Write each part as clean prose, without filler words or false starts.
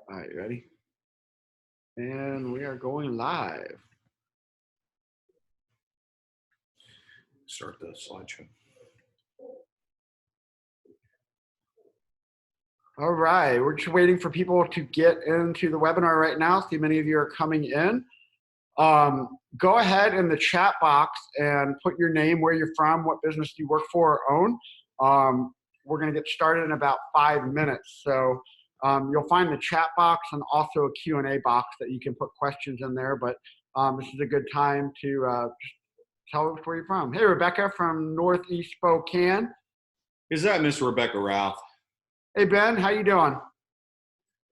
All right, ready? And we are going live. Start the slideshow. All right, we're just waiting for people to get into the webinar right now. See, many of you are coming in. Go ahead in the chat box and put your name, where you're from, what business you work for or own. We're going to get started in about 5 minutes. So you'll find the chat box and also a Q&A box that you can put questions in there. But this is a good time to just tell us where you're from. Hey, Rebecca from Northeast Spokane. Is that Miss Rebecca Routh? Hey, Ben, how you doing?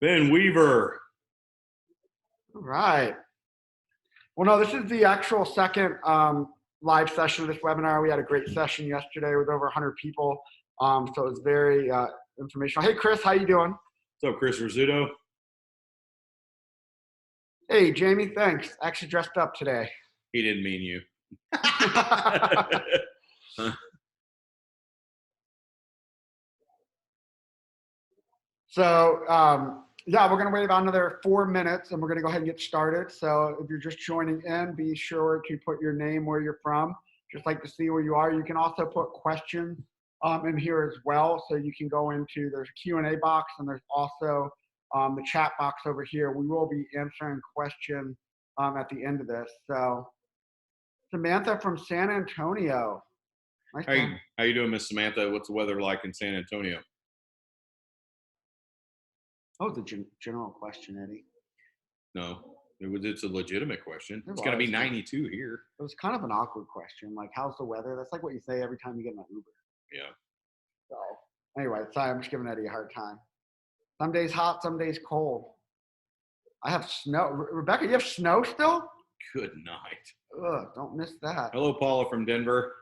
Ben Weaver. All right. Well, no, this is the actual second live session of this webinar. We had a great session yesterday with over 100 people. So it was very informational. Hey, Chris, how you doing? What's up, Chris Rizzuto? Hey, Jamie, thanks. Actually dressed up today. He didn't mean you. So, yeah, we're going to wait about another 4 minutes and we're going to go ahead and get started. So if you're just joining in, be sure to put your name, where you're from. Just like to see where you are. You can also put questions in here as well. So you can go into, there's a Q&A box and there's also the chat box over here. We will be answering questions at the end of this. So Samantha from San Antonio. Nice. How you doing, Miss Samantha? What's the weather like in San Antonio? Oh, the general question, Eddie. No, it's a legitimate question. It's going to be 92 here. It was kind of an awkward question. Like, how's the weather? That's like what you say every time you get in an Uber. Yeah. So anyway, sorry, I'm just giving Eddie a hard time. Some days hot, some days cold. I have snow. Rebecca, you have snow still? Good night. Ugh, don't miss that. Hello, Paula from Denver.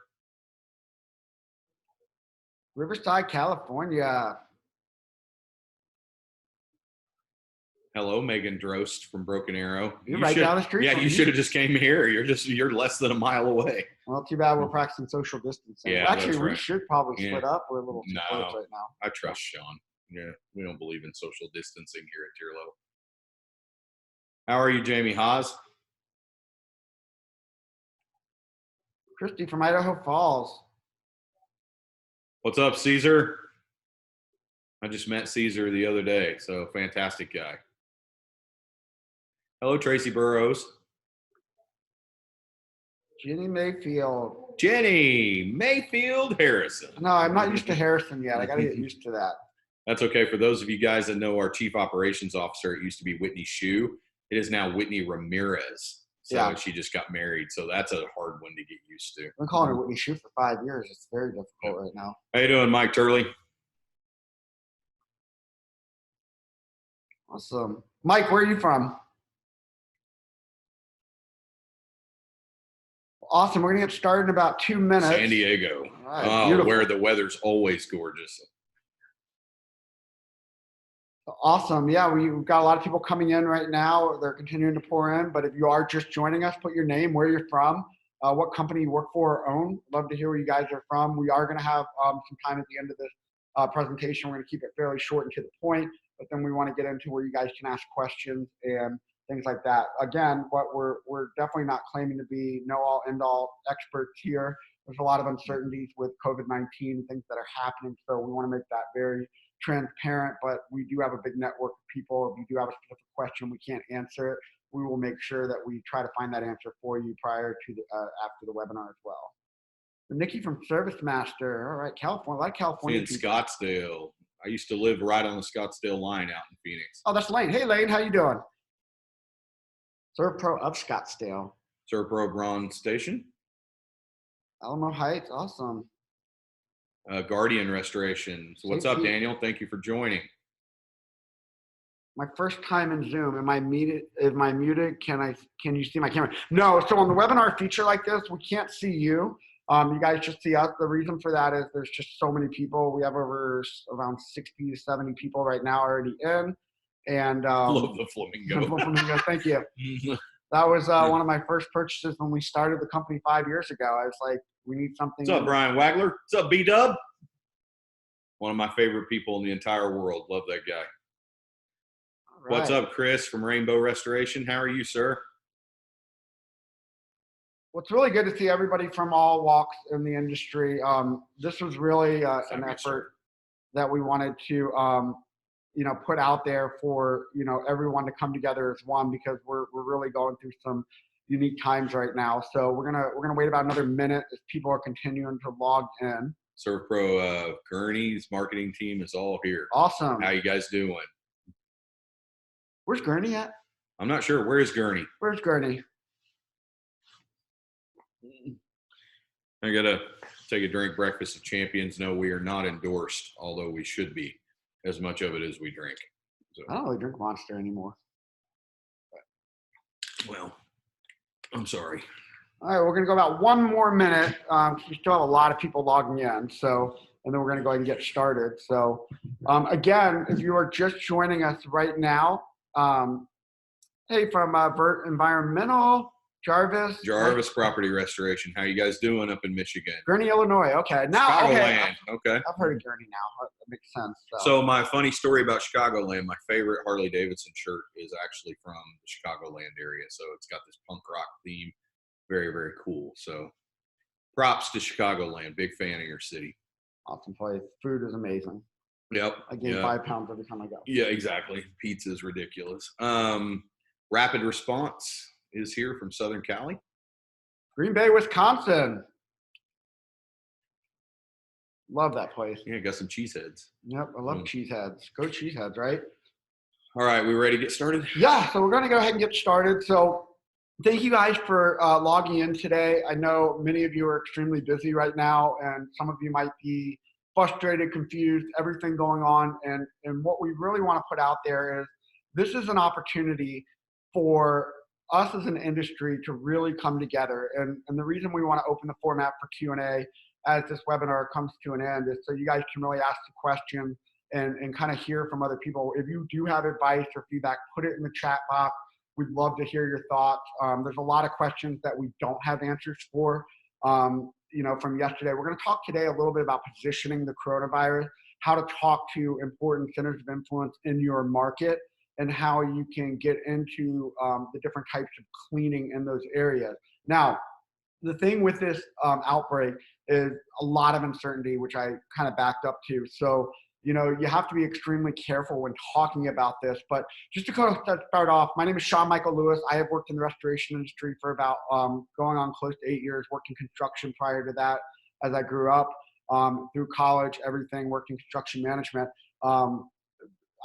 Riverside, California. Hello, Megan Drost from Broken Arrow. You're right down the street. Yeah, you should have just came here. You're less than a mile away. Well, too bad we're practicing social distancing. Yeah, actually, that's right. We should probably split up. We're a little too close No, right now. I trust Sean. Yeah, we don't believe in social distancing here at Tierlo. How are you, Jamie Haas? Christy from Idaho Falls. What's up, Caesar? I just met Caesar the other day, so fantastic guy. Hello, Tracy Burrows. Jenny Mayfield. Jenny Mayfield Harrison. No, I'm not used to Harrison yet. I got to get used to that. That's okay. For those of you guys that know our chief operations officer, it used to be Whitney Shue. It is now Whitney Ramirez. So yeah. She just got married. So that's a hard one to get used to. I've been calling her Whitney Shue for 5 years. It's very difficult right now. How you doing, Mike Turley? Awesome. Mike, where are you from? Awesome. We're going to get started in about 2 minutes. San Diego. Right, where the weather's always gorgeous. Awesome. Yeah, we've got a lot of people coming in right now. They're continuing to pour in. But if you are just joining us, put your name, where you're from, what company you work for or own. Love to hear where you guys are from. We are going to have some time at the end of this presentation. We're going to keep it fairly short and to the point. But then we want to get into where you guys can ask questions and things like that. Again, what we're definitely not claiming to be know-all, end-all experts here. There's a lot of uncertainties with COVID-19, things that are happening. So we want to make that very transparent, but we do have a big network of people. If you do have a specific question, we can't answer it. We will make sure that we try to find that answer for you prior to after the webinar as well. Nikki from Service Master. All right, California. I like California. In Scottsdale. I used to live right on the Scottsdale line out in Phoenix. Oh, that's Lane. Hey, Lane, how you doing? Servpro of Scottsdale. Servpro Braun Station. Alamo Heights, awesome. Guardian Restoration. So what's up, Daniel? Thank you for joining. My first time in Zoom. Am I muted? Can you see my camera? No. So on the webinar feature like this, we can't see you. You guys just see us. The reason for that is there's just so many people. We have over around 60 to 70 people right now already in. And love the flamingo. Thank you. That was one of my first purchases when we started the company 5 years ago. I was like, we need something. What's up, Brian Wagler? What's up, B-Dub? One of my favorite people in the entire world. Love that guy. All What's up, Chris from Rainbow Restoration? How are you, sir? Well, it's really good to see everybody from all walks in the industry. This was really an effort that we wanted to, put out there for, everyone to come together as one, because we're really going through some unique times right now. So we're gonna wait about another minute as people are continuing to log in. ServPro Gurney's marketing team is all here. Awesome. How you guys doing? Where's Gurney at? I'm not sure. Where is Gurney? Where's Gurney? I gotta take a drink. Breakfast of Champions. No, we are not endorsed, although we should be. As much of it as we drink. So, I don't really drink Monster anymore. Well, I'm sorry. All right, we're going to go about one more minute. We still have a lot of people logging in, and then we're going to go ahead and get started. So, again, if you are just joining us right now, hey, from Vert Environmental, Jarvis Property Restoration. How you guys doing up in Michigan? Gurney, Illinois. Okay, now Chicagoland. Okay, I've heard of Gurney now. That makes sense. So my funny story about Chicagoland, my favorite Harley Davidson shirt is actually from the Chicagoland area. So it's got this punk rock theme. Very, very cool. So props to Chicagoland. Big fan of your city. Awesome place. Food is amazing. Yep. I gain 5 pounds every time I go. Yeah, exactly. Pizza is ridiculous. Rapid Response is here from Southern Cali. Green Bay, Wisconsin. Love that place. Yeah, got some cheeseheads. Yep, I love cheeseheads. Go cheeseheads, right? All right, we ready to get started? Yeah, so we're going to go ahead and get started. So thank you guys for logging in today. I know many of you are extremely busy right now, and some of you might be frustrated, confused, everything going on. And what we really want to put out there is this is an opportunity for us as an industry to really come together. And the reason we want to open the format for Q&A as this webinar comes to an end is so you guys can really ask the question and kind of hear from other people. If you do have advice or feedback, put it in the chat box. We'd love to hear your thoughts. There's a lot of questions that we don't have answers for, from yesterday. We're going to talk today a little bit about positioning the coronavirus, how to talk to important centers of influence in your market, and how you can get into the different types of cleaning in those areas. Now, the thing with this outbreak is a lot of uncertainty, which I kind of backed up to. So, you have to be extremely careful when talking about this. But just to kind of start off, my name is Sean Michael Lewis. I have worked in the restoration industry for about going on close to 8 years, worked in construction prior to that as I grew up, through college, everything, worked in construction management.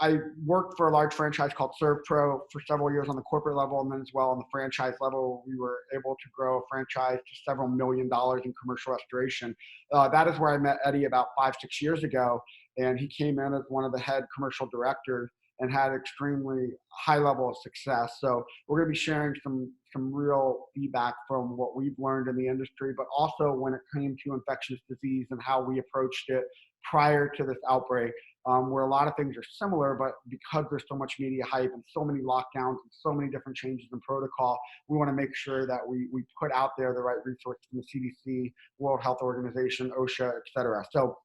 I worked for a large franchise called ServPro for several years on the corporate level, and then as well on the franchise level, we were able to grow a franchise to several $1 million in commercial restoration. That is where I met Eddie about 5-6 years ago, and he came in as one of the head commercial directors and had extremely high level of success. So we're going to be sharing some real feedback from what we've learned in the industry, but also when it came to infectious disease and how we approached it prior to this outbreak. Where a lot of things are similar, but because there's so much media hype and so many lockdowns and so many different changes in protocol, we want to make sure that we put out there the right resources from the CDC, World Health Organization, OSHA, et cetera. So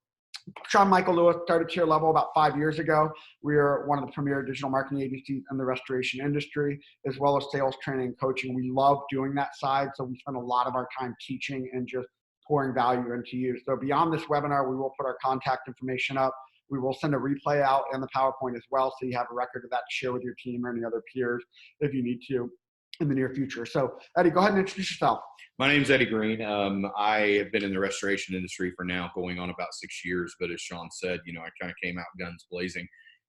Sean Michael Lewis started Tier Level about 5 years ago. We are one of the premier digital marketing agencies in the restoration industry, as well as sales training and coaching. We love doing that side, so we spend a lot of our time teaching and just pouring value into you. So beyond this webinar, we will put our contact information up. We will send a replay out and the PowerPoint as well, so you have a record of that to share with your team or any other peers if you need to in the near future. So, Eddie, go ahead and introduce yourself. My name's Eddie Green. I have been in the restoration industry for now going on about 6 years, but as Sean said, I kind of came out guns blazing,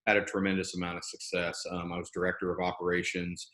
had a tremendous amount of success. I was director of operations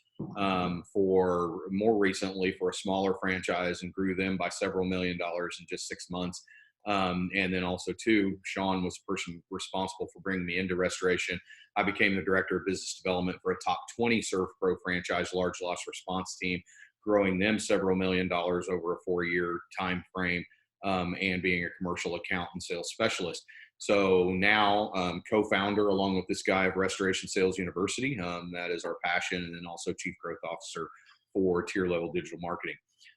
for more recently for a smaller franchise and grew them by several $1 million in just 6 months. And then also too, Sean was the person responsible for bringing me into restoration. I became the director of business development for a top 20 ServPro franchise large loss response team, growing them several $1 million over a 4-year time frame, and being a commercial account and sales specialist. So now co-founder along with this guy of Restoration Sales University. That is our passion, and then also chief growth officer for Tier Level Digital Marketing.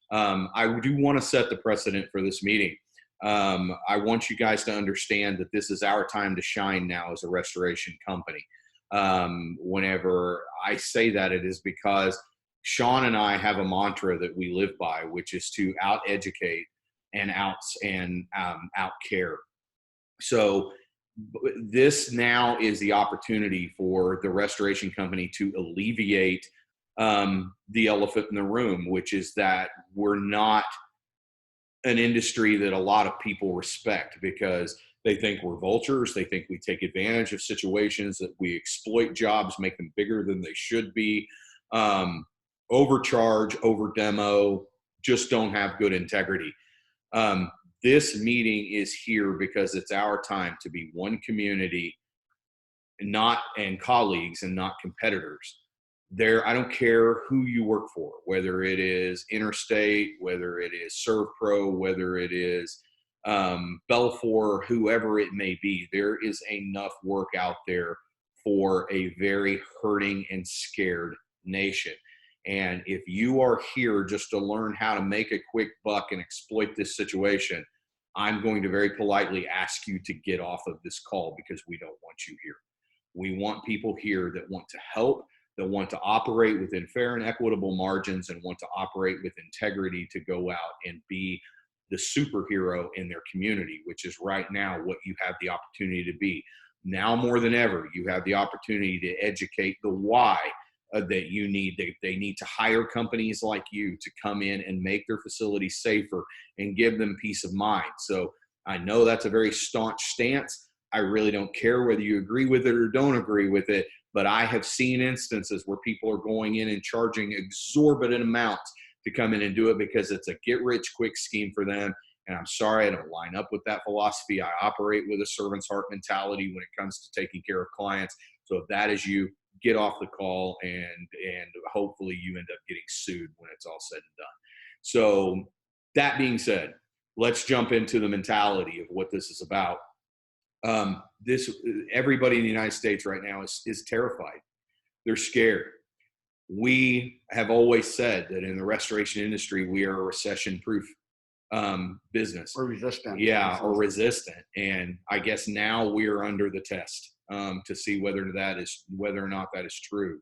I do want to set the precedent for this meeting. I want you guys to understand that this is our time to shine now as a restoration company. Whenever I say that, it is because Sean and I have a mantra that we live by, which is to out educate and out care. So this now is the opportunity for the restoration company to alleviate the elephant in the room, which is that we're not an industry that a lot of people respect, because they think we're vultures. They think we take advantage of situations, that we exploit jobs, make them bigger than they should be, overcharge, over demo, just don't have good integrity. This meeting is here because it's our time to be one community, and colleagues, and not competitors. I don't care who you work for, whether it is Interstate, whether it is ServPro, whether it is Belfour, whoever it may be. There is enough work out there for a very hurting and scared nation. And if you are here just to learn how to make a quick buck and exploit this situation, I'm going to very politely ask you to get off of this call, because we don't want you here. We want people here that want to help, that want to operate within fair and equitable margins, and want to operate with integrity to go out and be the superhero in their community, which is right now what you have the opportunity to be. Now more than ever, you have the opportunity to educate the why that you need. They need to hire companies like you to come in and make their facilities safer and give them peace of mind. So I know that's a very staunch stance. I really don't care whether you agree with it or don't agree with it, but I have seen instances where people are going in and charging exorbitant amounts to come in and do it because it's a get-rich-quick scheme for them. And I'm sorry, I don't line up with that philosophy. I operate with a servant's heart mentality when it comes to taking care of clients. So if that is you, get off the call, and hopefully you end up getting sued when it's all said and done. So that being said, let's jump into the mentality of what this is about. Everybody in the United States right now is terrified. They're scared. We have always said that in the restoration industry, we are a recession-proof business. Or resistant. Yeah, or resistant. And I guess now we are under the test to see whether or not that is true.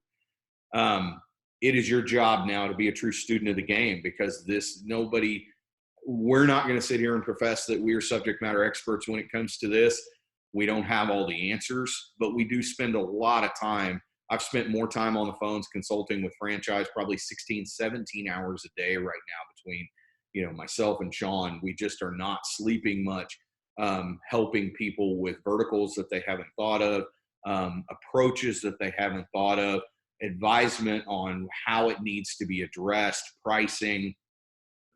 It is your job now to be a true student of the game, because we're not going to sit here and profess that we are subject matter experts when it comes to this. We don't have all the answers, but we do spend a lot of time. I've spent more time on the phones consulting with franchise, probably 16, 17 hours a day right now between, myself and Sean. We just are not sleeping much, helping people with verticals that they haven't thought of, approaches that they haven't thought of, advisement on how it needs to be addressed, pricing,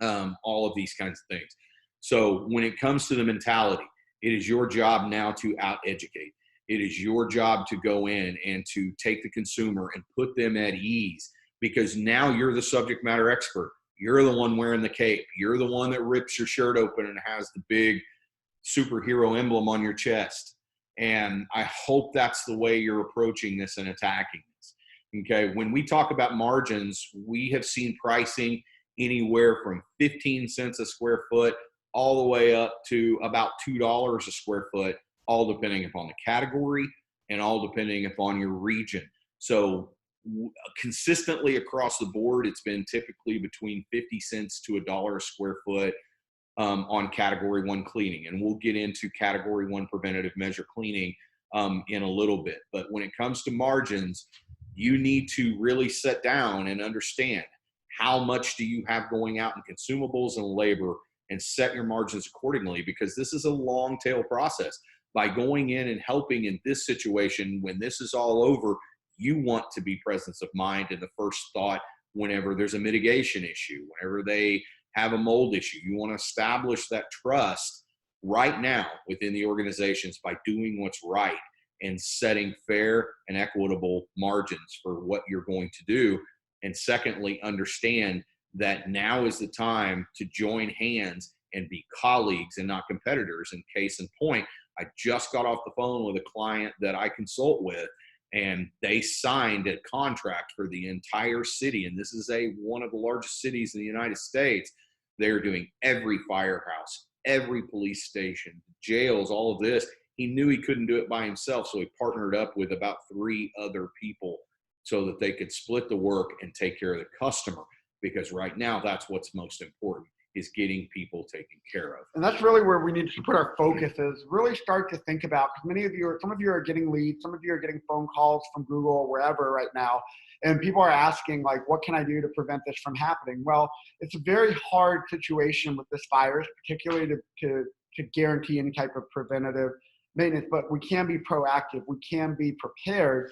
all of these kinds of things. So when it comes to the mentality, it is your job now to out-educate. It is your job to go in and to take the consumer and put them at ease, because now you're the subject matter expert. You're the one wearing the cape. You're the one that rips your shirt open and has the big superhero emblem on your chest. And I hope that's the way you're approaching this and attacking this. Okay, when we talk about margins, we have seen pricing anywhere from 15 cents a square foot all the way up to about $2 a square foot, all depending upon the category and all depending upon your region. So consistently across the board, it's been typically between 50 cents to $1 a square foot on category 1 cleaning. And we'll get into category 1 preventative measure cleaning in a little bit. But when it comes to margins, you need to really sit down and understand how much do you have going out in consumables and labor, and set your margins accordingly, because this is a long tail process. By going in and helping in this situation, when this is all over, you want to be presence of mind in the first thought whenever there's a mitigation issue, whenever they have a mold issue. You want to establish that trust right now within the organizations by doing what's right and setting fair and equitable margins for what you're going to do. And secondly, understand that now is the time to join hands and be colleagues and not competitors. In case in point, I just got off the phone with a client that I consult with, and they signed a contract for the entire city. And this is one of the largest cities in the United States. They're doing every firehouse, every police station, jails, all of this. He knew he couldn't do it by himself, so he partnered up with about 3 other people so that they could split the work and take care of the customer. Because right now, that's what's most important, is getting people taken care of. And that's really where we need to put our focus is really start to think about, because some of you are getting leads, some of you are getting phone calls from Google or wherever right now. And people are asking, like, what can I do to prevent this from happening? Well, it's a very hard situation with this virus, particularly to guarantee any type of preventative maintenance, but we can be proactive. We can be prepared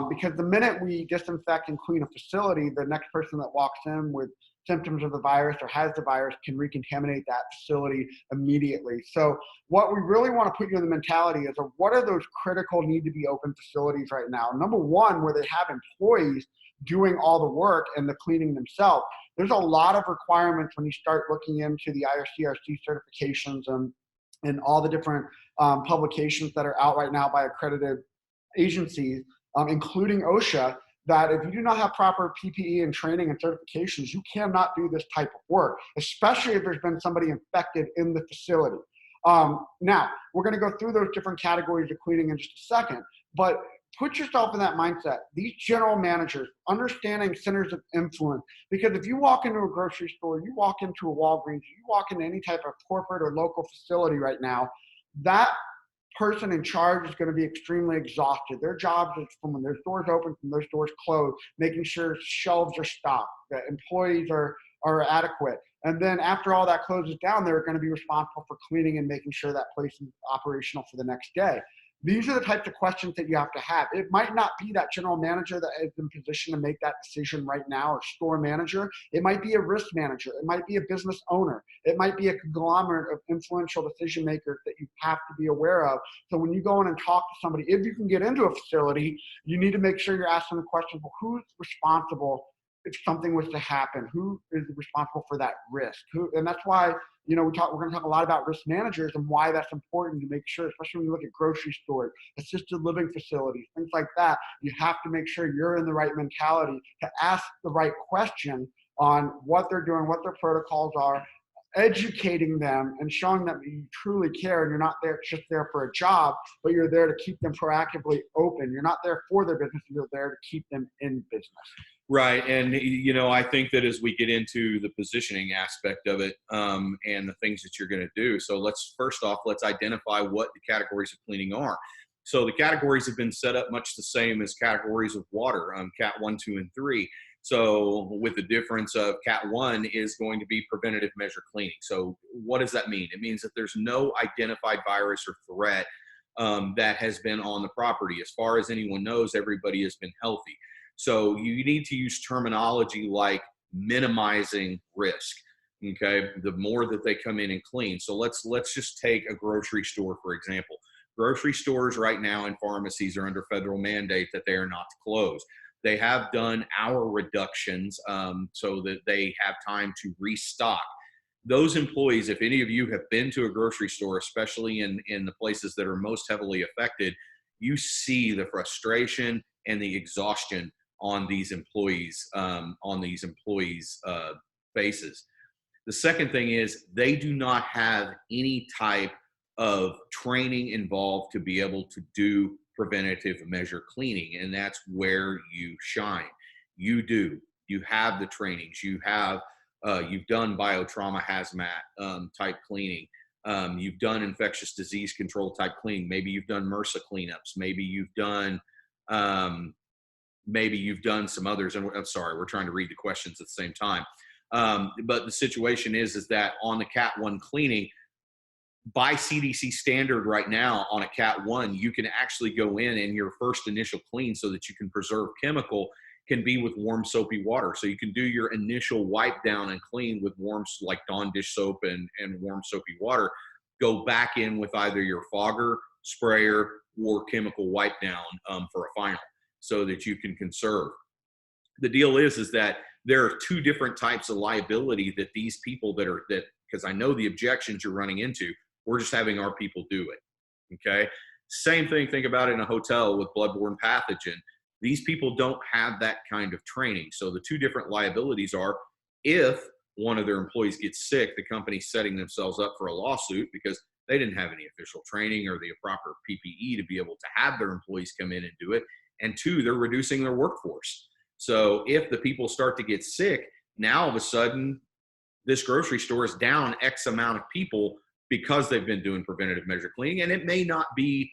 because the minute we disinfect and clean a facility, the next person that walks in with symptoms of the virus or has the virus can recontaminate that facility immediately. So what we really want to put you in the mentality is, what are those critical need to be open facilities right now? Number one, where they have employees doing all the work and the cleaning themselves. There's a lot of requirements when you start looking into the IRCRC certifications and all the different publications that are out right now by accredited agencies, including OSHA, that if you do not have proper PPE and training and certifications, you cannot do this type of work, especially if there's been somebody infected in the facility. Now, we're going to go through those different categories of cleaning in just a second, but put yourself in that mindset. These general managers, understanding centers of influence, because if you walk into a grocery store, you walk into a Walgreens, you walk into any type of corporate or local facility right now, that person in charge is going to be extremely exhausted. Their job is, from when their doors open, from those doors closed, making sure shelves are stocked, that employees are adequate. And then after all that closes down, they're going to be responsible for cleaning and making sure that place is operational for the next day. These are the types of questions that you have to have. It might not be that general manager that is in position to make that decision right now, or store manager. It might be a risk manager. It might be a business owner. It might be a conglomerate of influential decision makers that you have to be aware of. So when you go in and talk to somebody, if you can get into a facility, you need to make sure you're asking the question, well, who's responsible if something was to happen? Who is responsible for that risk? And that's why, we're going to talk a lot about risk managers and why that's important to make sure, especially when you look at grocery stores, assisted living facilities, things like that. You have to make sure you're in the right mentality to ask the right question on what they're doing, what their protocols are, educating them and showing them that you truly care, and you're not just there for a job, but you're there to keep them proactively open. You're not there for their business, you're there to keep them in business. Right. And, I think that as we get into the positioning aspect of it and the things that you're going to do. So let's identify what the categories of cleaning are. So the categories have been set up much the same as categories of water, Cat 1, 2, and 3. So with the difference of Cat 1 is going to be preventative measure cleaning. So what does that mean? It means that there's no identified virus or threat that has been on the property. As far as anyone knows, everybody has been healthy. So you need to use terminology like minimizing risk. Okay, the more that they come in and clean. So let's just take a grocery store, for example. Grocery stores right now and pharmacies are under federal mandate that they are not to close. They have done hour reductions so that they have time to restock. Those employees, if any of you have been to a grocery store, especially in the places that are most heavily affected, you see the frustration and the exhaustion on these employees' faces. The second thing is they do not have any type of training involved to be able to do preventative measure cleaning, and that's where you shine. You do. You have the trainings. You have you've done biotrauma hazmat type cleaning. You've done infectious disease control type cleaning. Maybe you've done MRSA cleanups. Maybe you've done some others. And I'm sorry, we're trying to read the questions at the same time. But the situation is that on the Cat 1 cleaning, by CDC standard right now on a Cat 1, you can actually go in and your first initial clean so that you can preserve chemical can be with warm soapy water. So you can do your initial wipe down and clean with warm, like Dawn dish soap and warm soapy water. Go back in with either your fogger, sprayer, or chemical wipe down for a final so that you can conserve. The deal is that there are two different types of liability that these people because I know the objections you're running into, we're just having our people do it. Okay. Same thing. Think about it in a hotel with bloodborne pathogen. These people don't have that kind of training. So the two different liabilities are, if one of their employees gets sick, the company's setting themselves up for a lawsuit because They didn't have any official training or the proper PPE to be able to have their employees come in and do it. And two, they're reducing their workforce. So if the people start to get sick, now all of a sudden, this grocery store is down X amount of people because they've been doing preventative measure cleaning. And it may not be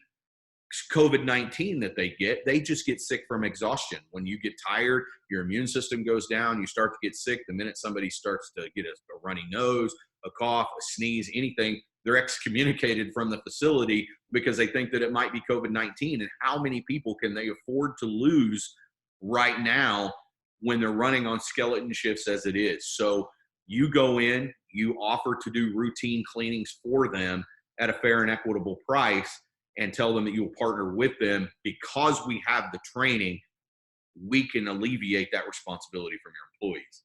COVID-19 that they get. They just get sick from exhaustion. When you get tired, your immune system goes down, you start to get sick. The minute somebody starts to get a runny nose, a cough, a sneeze, anything, they're excommunicated from the facility because they think that it might be COVID-19. And how many people can they afford to lose right now when they're running on skeleton shifts as it is? So you go in, you offer to do routine cleanings for them at a fair and equitable price, and tell them that you'll partner with them. Because we have the training, we can alleviate that responsibility from your employees.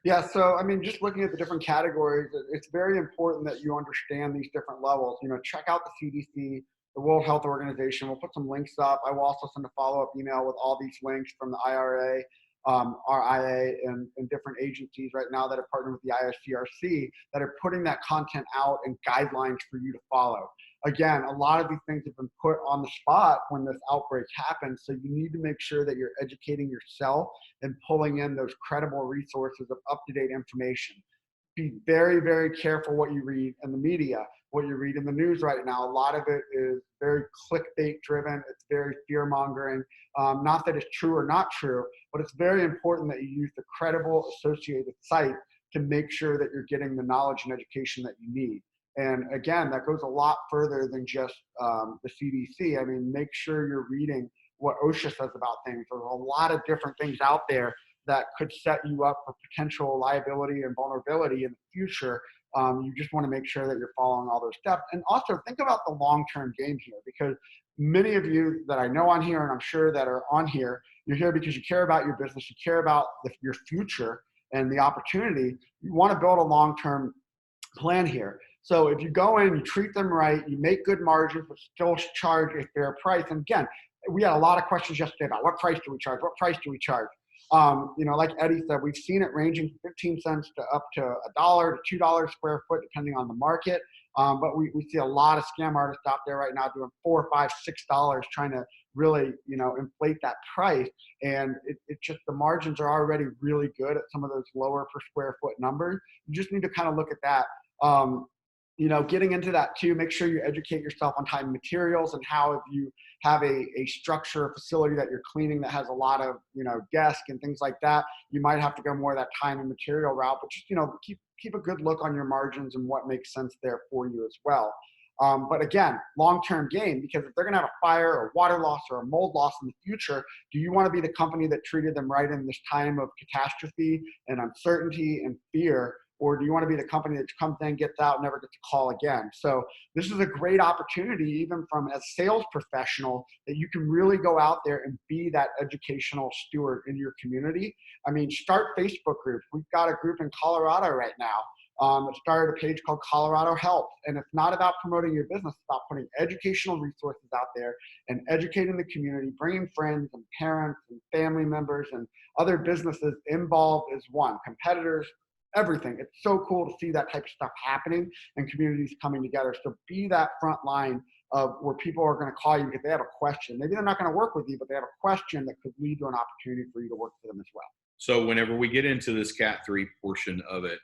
Yeah, so I mean, just looking at the different categories, it's very important that you understand these different levels. Check out the CDC, the World Health Organization. We'll put some links up. I will also send a follow-up email with all these links from the IRA, RIA, and different agencies right now that are partnered with the ISCRC that are putting that content out and guidelines for you to follow. Again, a lot of these things have been put on the spot when this outbreak happens, so you need to make sure that you're educating yourself and pulling in those credible resources of up-to-date information. Be very, very careful what you read in the media, what you read in the news right now. A lot of it is very clickbait driven. It's very fear mongering. Not that it's true or not true, but it's very important that you use the credible associated site to make sure that you're getting the knowledge and education that you need. And again, that goes a lot further than just the CDC. I mean, make sure you're reading what OSHA says about things. There's a lot of different things out there that could set you up for potential liability and vulnerability in the future. You just want to make sure that you're following all those steps. And also think about the long-term game here, because many of you that I know on here, and I'm sure that are on here, you're here because you care about your business, you care about your future and the opportunity. You want to build a long-term plan here. So if you go in, you treat them right, you make good margins, but still charge a fair price. And again, we had a lot of questions yesterday about what price do we charge? What price do we charge? Like Eddie said, we've seen it ranging from 15 cents to up to $1 to $2 square foot, depending on the market. But we see a lot of scam artists out there right now doing $4, $5, $6, trying to really, inflate that price. And it's just the margins are already really good at some of those lower per square foot numbers. You just need to kind of look at that. Getting into that too, make sure you educate yourself on time and materials and how if you have a structure, a facility that you're cleaning that has a lot of, desk and things like that, you might have to go more of that time and material route, but just, keep a good look on your margins and what makes sense there for you as well. But again, long-term gain, because if they're going to have a fire or water loss or a mold loss in the future, do you want to be the company that treated them right in this time of catastrophe and uncertainty and fear? Or do you want to be the company that comes in, gets out, and never gets a call again? So this is a great opportunity, even from a sales professional, that you can really go out there and be that educational steward in your community. I mean, start Facebook groups. We've got a group in Colorado right now. It started a page called Colorado Helps. And it's not about promoting your business. It's about putting educational resources out there and educating the community, bringing friends and parents and family members and other businesses involved as one, competitors, everything. It's so cool to see that type of stuff happening and communities coming together. So be that front line of where people are going to call you because they have a question. Maybe they're not going to work with you, but they have a question that could lead to an opportunity for you to work for them as well. So whenever we get into this Cat 3 portion of it,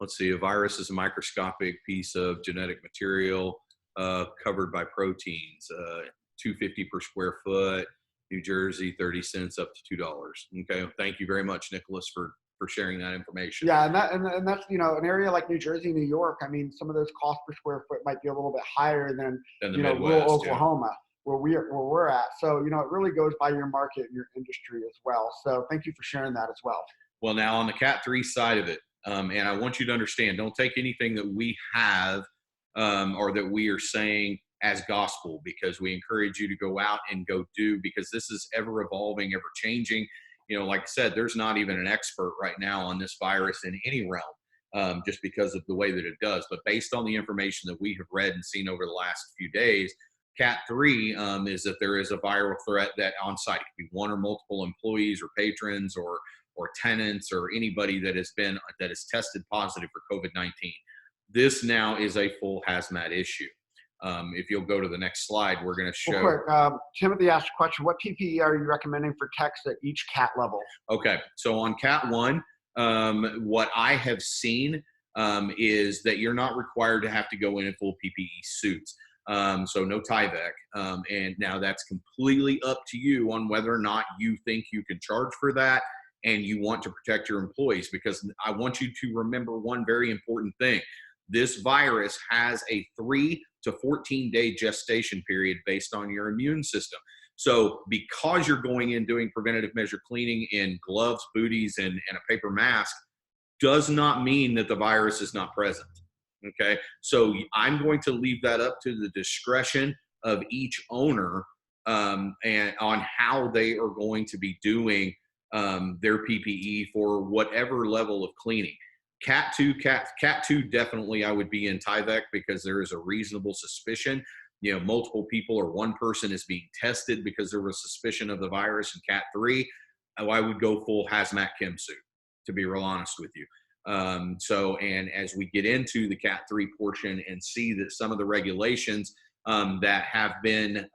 let's see, a virus is a microscopic piece of genetic material covered by proteins, $2.50 per square foot, New Jersey, 30 cents up to $2. Okay. Thank you very much, Nicholas, for sharing that information. Yeah, and that's an area like New Jersey, New York. I mean, some of those costs per square foot might be a little bit higher than the Midwest, rural Oklahoma, where we're at. So it really goes by your market and your industry as well. So thank you for sharing that as well. Well, now on the Cat 3 side of it, and I want you to understand, don't take anything that we have or that we are saying as gospel, because we encourage you to go out and go do, because this is ever evolving, ever changing. Like I said, there's not even an expert right now on this virus in any realm, just because of the way that it does. But based on the information that we have read and seen over the last few days, Cat 3 is that there is a viral threat that on site, it could be one or multiple employees or patrons or tenants or anybody that has tested positive for COVID-19. This now is a full hazmat issue. If you'll go to the next slide, we're going to show. Real quick, Timothy asked a question. What PPE are you recommending for techs at each CAT level? Okay, so on Cat 1, what I have seen is that you're not required to have to go in full PPE suits. So no Tyvek. And now that's completely up to you on whether or not you think you can charge for that and you want to protect your employees, because I want you to remember one very important thing. This virus has a 3 to 14-day gestation period based on your immune system. So because you're going in doing preventative measure cleaning in gloves, booties, and a paper mask, does not mean that the virus is not present. Okay, so I'm going to leave that up to the discretion of each owner and on how they are going to be doing their PPE for whatever level of cleaning. Cat 2 definitely I would be in Tyvek, because there is a reasonable suspicion. Multiple people or one person is being tested because there was suspicion of the virus. In Cat 3, I would go full hazmat chem suit, to be real honest with you. And as we get into the Cat 3 portion and see that some of the regulations that have been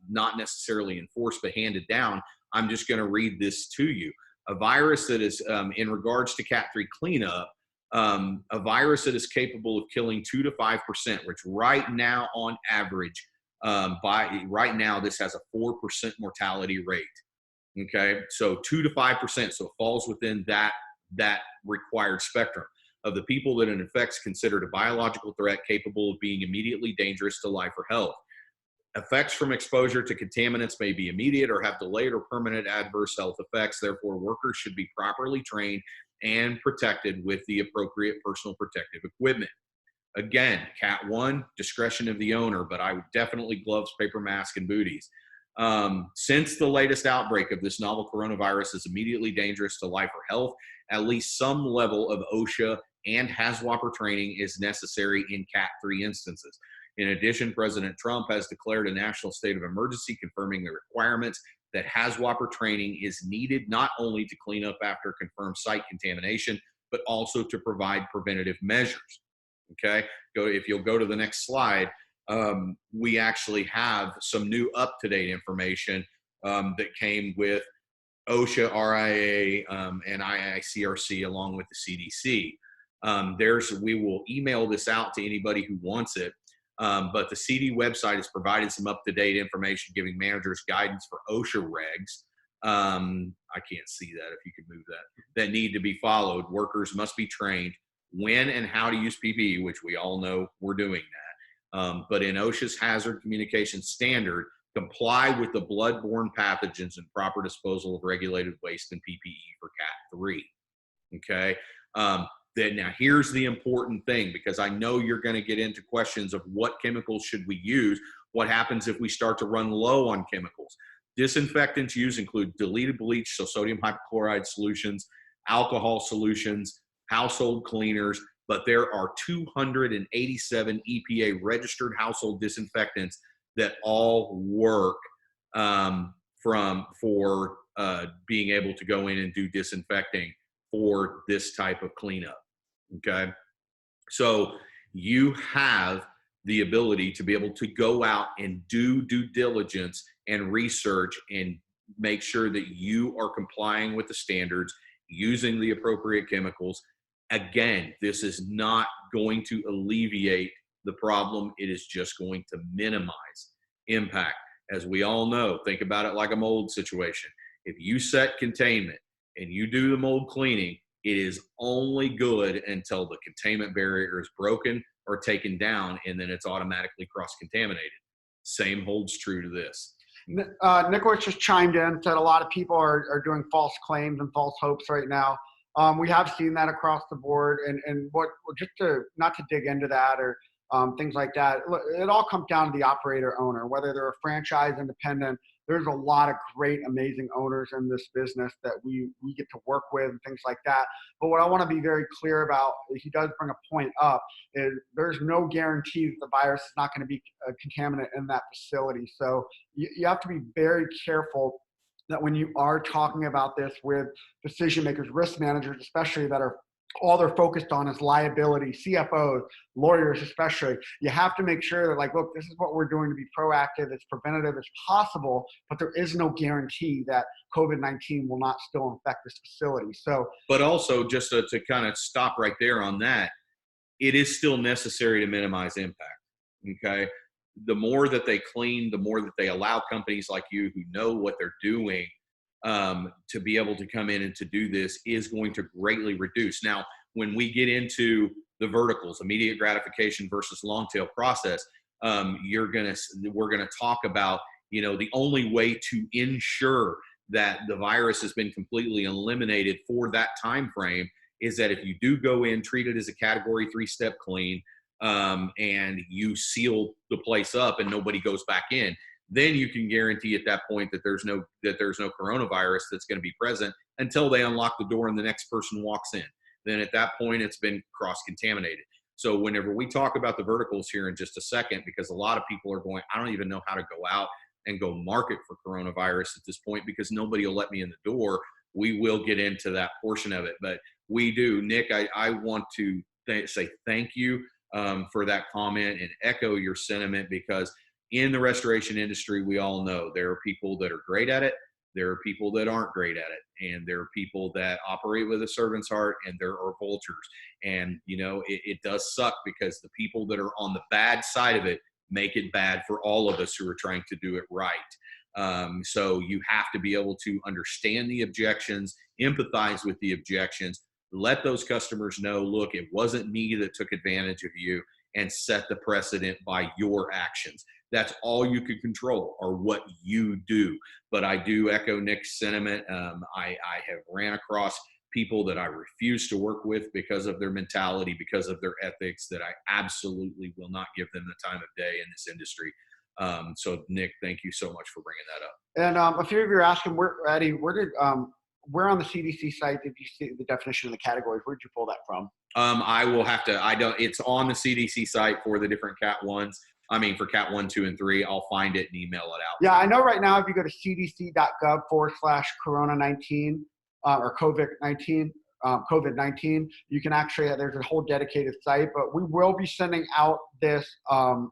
not necessarily enforced but handed down, I'm just going to read this to you. A virus that is, in regards to Cat 3 cleanup, a virus that is capable of killing 2 to 5%, which right now on average, right now this has a 4% mortality rate. Okay, so 2 to 5%, so it falls within that required spectrum of the people that it infects, considered a biological threat capable of being immediately dangerous to life or health. Effects from exposure to contaminants may be immediate or have delayed or permanent adverse health effects. Therefore, workers should be properly trained and protected with the appropriate personal protective equipment. Again, Cat 1, discretion of the owner, but I would definitely gloves, paper mask, and booties. Since the latest outbreak of this novel coronavirus is immediately dangerous to life or health, at least some level of OSHA and HAZWOPER training is necessary in Cat 3 instances. In addition, President Trump has declared a national state of emergency, confirming the requirements that HAZWOPER training is needed not only to clean up after confirmed site contamination, but also to provide preventative measures. Okay, if you'll go to the next slide, we actually have some new up-to-date information that came with OSHA, RIA, and IICRC, along with the CDC. We will email this out to anybody who wants it, but the CD website has provided some up-to-date information giving managers guidance for OSHA regs. I can't see that, if you could move that need to be followed. Workers must be trained when and how to use PPE, which we all know we're doing that. But in OSHA's hazard communication standard, comply with the bloodborne pathogens and proper disposal of regulated waste and PPE for Cat 3. Okay. Then now here's the important thing, because I know you're going to get into questions of what chemicals should we use? What happens if we start to run low on chemicals? Disinfectants used include diluted bleach, so sodium hypochlorite solutions, alcohol solutions, household cleaners, but there are 287 EPA registered household disinfectants that all work for being able to go in and do disinfecting for this type of cleanup. Okay, so you have the ability to be able to go out and do due diligence and research and make sure that you are complying with the standards, using the appropriate chemicals. Again, this is not going to alleviate the problem. It is just going to minimize impact. As we all know, think about it like a mold situation. If you set containment and you do the mold cleaning, it is only good until the containment barrier is broken or taken down, and then it's automatically cross-contaminated. Same holds true to this. Nicholas just chimed in, said a lot of people are doing false claims and false hopes right now. We have seen that across the board, and just to not to dig into that or things like that. It all comes down to the operator owner, whether they're a franchise, independent. There's a lot of great, amazing owners in this business that we get to work with and things like that. But what I want to be very clear about, he does bring a point up, is there's no guarantee that the virus is not going to be a contaminant in that facility. So you have to be very careful that when you are talking about this with decision makers, risk managers, especially that are all they're focused on is liability, CFOs, lawyers especially. You have to make sure that, like, look, this is what we're doing to be proactive, as preventative as possible, but there is no guarantee that COVID-19 will not still infect this facility. So, But also, just to kind of stop right there on that, it is still necessary to minimize impact. Okay. The more that they clean, the more that they allow companies like you who know what they're doing to be able to come in and to do this is going to greatly reduce. Now, when we get into the verticals, immediate gratification versus long tail process, we're going to talk about, the only way to ensure that the virus has been completely eliminated for that time frame is that if you do go in, treat it as a category 3-step clean, and you seal the place up and nobody goes back in, then you can guarantee at that point that there's no coronavirus that's going to be present until they unlock the door and the next person walks in. Then at that point, it's been cross-contaminated. So whenever we talk about the verticals here in just a second, because a lot of people are going, I don't even know how to go out and go market for coronavirus at this point because nobody will let me in the door. We will get into that portion of it. But we do. Nick, I want to say thank you for that comment and echo your sentiment, because in the restoration industry, we all know there are people that are great at it. There are people that aren't great at it. And there are people that operate with a servant's heart, and there are vultures. And, it does suck because the people that are on the bad side of it make it bad for all of us who are trying to do it right. So you have to be able to understand the objections, empathize with the objections, let those customers know, look, it wasn't me that took advantage of you, and set the precedent by your actions. That's all you can control, or what you do. But I do echo Nick's sentiment. I have ran across people that I refuse to work with because of their mentality, because of their ethics, that I absolutely will not give them the time of day in this industry. So Nick, thank you so much for bringing that up. And a few of you are asking, Eddie, where on the CDC site did you see the definition of the categories? Where did you pull that from? I will have to, it's on the CDC site for the different Cat 1s. For Cat 1, 2, and 3, I'll find it and email it out. Yeah, I know right now if you go to cdc.gov/corona-19 or COVID-19, you can actually, there's a whole dedicated site, but we will be sending out this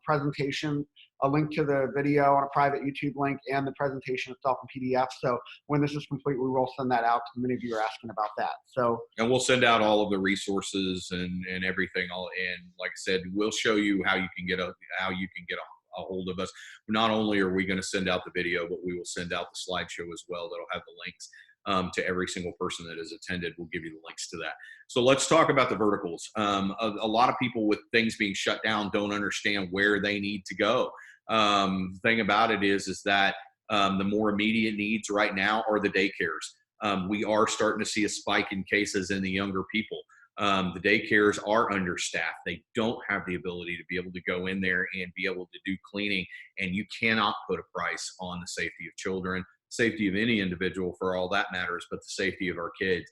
presentation, a link to the video on a private YouTube link, and the presentation itself in PDF. So when this is complete, we will send that out, because many of you are asking about that. So, and we'll send out all of the resources and everything. And like I said, we'll show you how you can get a hold of us. Not only are we going to send out the video, but we will send out the slideshow as well. That'll have the links to every single person that has attended. We'll give you the links to that. So let's talk about the verticals. A lot of people with things being shut down don't understand where they need to go. The thing about it is that the more immediate needs right now are the daycares. We are starting to see a spike in cases in the younger people. The daycares are understaffed. They don't have the ability to be able to go in there and be able to do cleaning. And you cannot put a price on the safety of children, safety of any individual for all that matters, but the safety of our kids.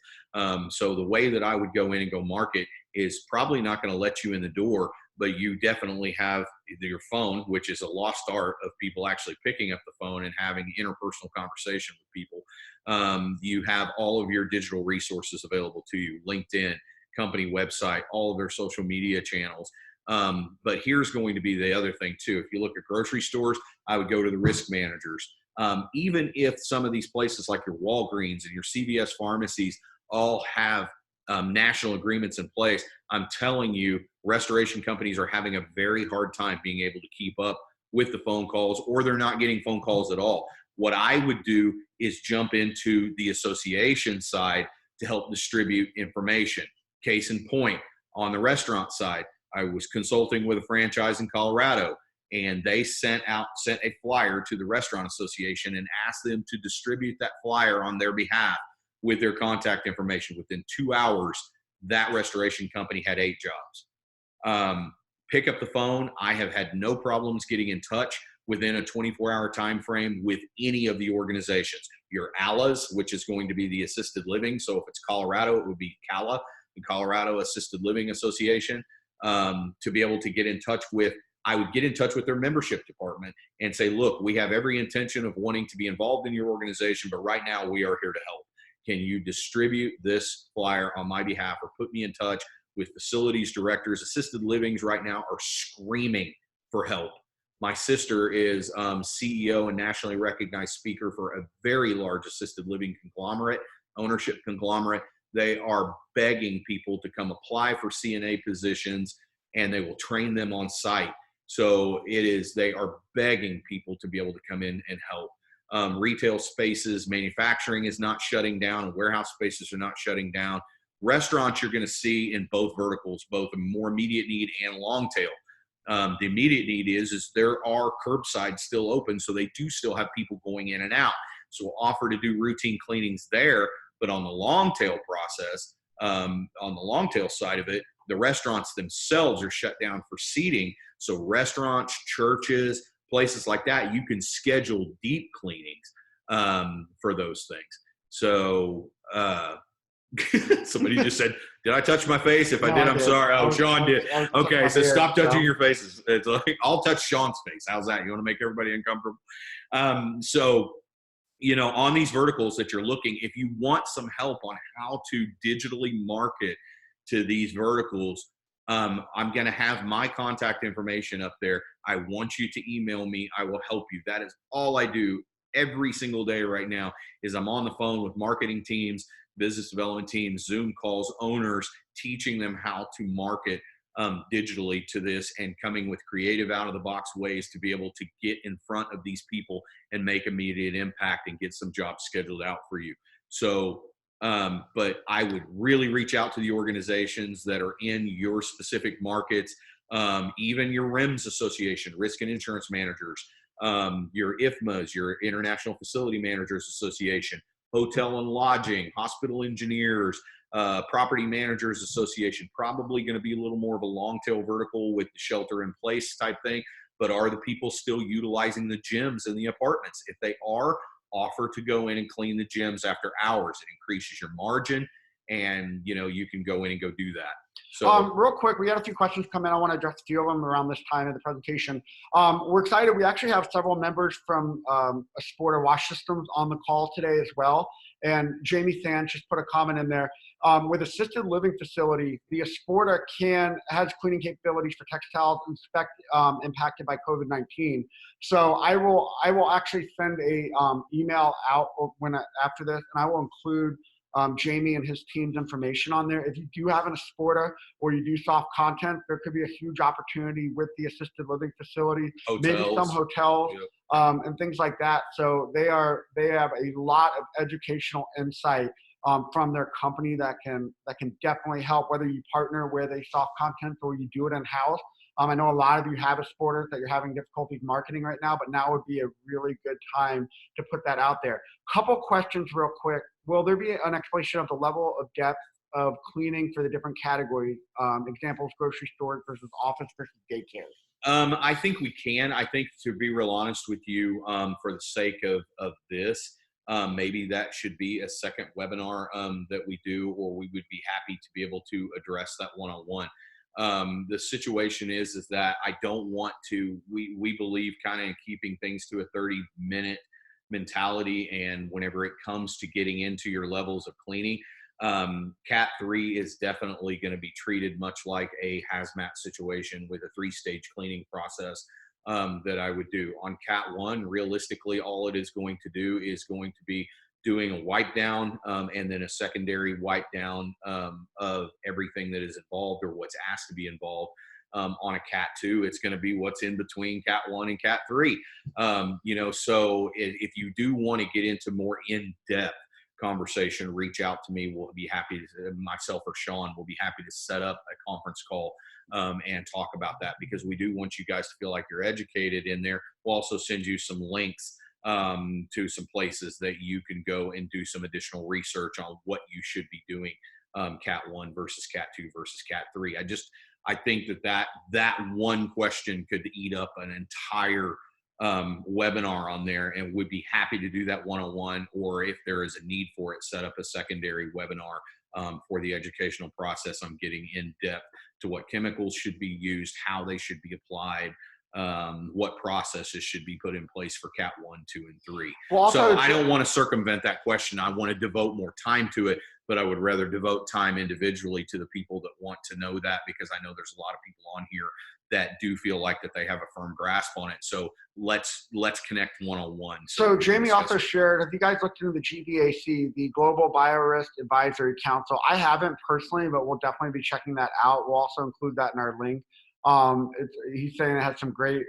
So the way that I would go in and go market is probably not going to let you in the door, but you definitely have your phone, which is a lost art of people actually picking up the phone and having interpersonal conversation with people. You have all of your digital resources available to you: LinkedIn, company website, all of their social media channels. But here's going to be the other thing too. If you look at grocery stores, I would go to the risk managers. Even if some of these places like your Walgreens and your CVS pharmacies all have national agreements in place, I'm telling you, restoration companies are having a very hard time being able to keep up with the phone calls, or they're not getting phone calls at all. What I would do is jump into the association side to help distribute information. Case in point, on the restaurant side, I was consulting with a franchise in Colorado, and they sent a flyer to the restaurant association and asked them to distribute that flyer on their behalf with their contact information. Within 2 hours, that restoration company had 8 jobs. Pick up the phone. I have had no problems getting in touch within a 24-hour time frame with any of the organizations. Your ALAs, which is going to be the assisted living. So if it's Colorado, it would be CALA, the Colorado Assisted Living Association, to be able to get in touch with. I would get in touch with their membership department and say, look, we have every intention of wanting to be involved in your organization, but right now we are here to help. can you distribute this flyer on my behalf or put me in touch with facilities directors? Assisted livings right now are screaming for help. My sister is CEO and nationally recognized speaker for a very large assisted living conglomerate, ownership conglomerate. They are begging people to come apply for CNA positions, and they will train them on site. So they are begging people to be able to come in and help. Retail spaces, manufacturing is not shutting down, and warehouse spaces are not shutting down. Restaurants you're going to see in both verticals, both a more immediate need and long tail. The immediate need is there are curbside still open, so they do still have people going in and out. So we'll offer to do routine cleanings there, but on the long tail process, on the long tail side of it, the restaurants themselves are shut down for seating. So restaurants, churches, places like that, you can schedule deep cleanings for those things. So somebody just said, did I touch my face? If I did, I'm sorry. Oh, Sean did. Okay, so stop touching your faces. It's like, I'll touch Sean's face. How's that? You want to make everybody uncomfortable? So, on these verticals that you're looking, if you want some help on how to digitally market to these verticals, I'm going to have my contact information up there. I want you to email me. I will help you. That is all I do every single day right now is I'm on the phone with marketing teams, business development teams, Zoom calls, owners, teaching them how to market digitally to this and coming with creative out-of-the-box ways to be able to get in front of these people and make immediate impact and get some jobs scheduled out for you. So, but I would really reach out to the organizations that are in your specific markets, even your RIMS association, Risk and Insurance Managers, your IFMAs, your International Facility Managers Association, Hotel and Lodging, Hospital Engineers, Property Managers Association, probably going to be a little more of a long tail vertical with the shelter in place type thing, but are the people still utilizing the gyms in the apartments? If they are, offer to go in and clean the gyms after hours. It increases your margin, and you can go in and go do that. So real quick, we had a few questions come in. I want to address a few of them around this time of the presentation. We're excited. We actually have several members from Asporta Wash Systems on the call today as well. And Jamie Sands just put a comment in there. With assisted living facility, the Asporta has cleaning capabilities for textiles impacted by COVID-19. So I will actually send a email out after this, and I will include Jamie and his team's information on there. If you do have an Asporta or you do soft content, there could be a huge opportunity with the assisted living facility, maybe some hotels, and things like that. So they have a lot of educational insight from their company that can definitely help, whether you partner with a soft content or you do it in-house. I know a lot of you have Asportas that you're having difficulty marketing right now, but now would be a really good time to put that out there. Couple questions real quick. Will there be an explanation of the level of depth of cleaning for the different categories? Examples, grocery stores versus office versus daycare. I think we can. I think, to be real honest with you, for the sake of this, maybe that should be a second webinar that we do, or we would be happy to be able to address that one-on-one. The situation is that I don't want to, we believe kind of in keeping things to a 30-minute mentality. And whenever it comes to getting into your levels of cleaning, Cat 3 is definitely going to be treated much like a hazmat situation with a 3-stage cleaning process that I would do. On Cat 1, realistically, all it is going to do is going to be doing a wipe down and then a secondary wipe down of everything that is involved or what's asked to be involved. On a Cat 2, it's going to be what's in between Cat 1 and Cat 3. So if you do want to get into more in-depth conversation, reach out to me. We'll be happy to, myself or Sean will be happy to set up a conference call and talk about that, because we do want you guys to feel like you're educated in there. We'll also send you some links to some places that you can go and do some additional research on what you should be doing, Cat 1 versus Cat 2 versus Cat 3. I think that one question could eat up an entire webinar on there, and would be happy to do that one-on-one, or if there is a need for it, set up a secondary webinar for the educational process. I'm getting in depth to what chemicals should be used, how they should be applied, what processes should be put in place for Cat 1, 2, and 3. Well, also, So I don't want to circumvent that question. I want to devote more time to it, but I would rather devote time individually to the people that want to know that, because I know there's a lot of people on here that do feel like that they have a firm grasp on it. So let's connect one-on-one. So Jamie also shared, have you guys looked into the GBAC, the Global Biorisk Advisory Council? I haven't personally, but we'll definitely be checking that out. We'll also include that in our link. He's saying it has some great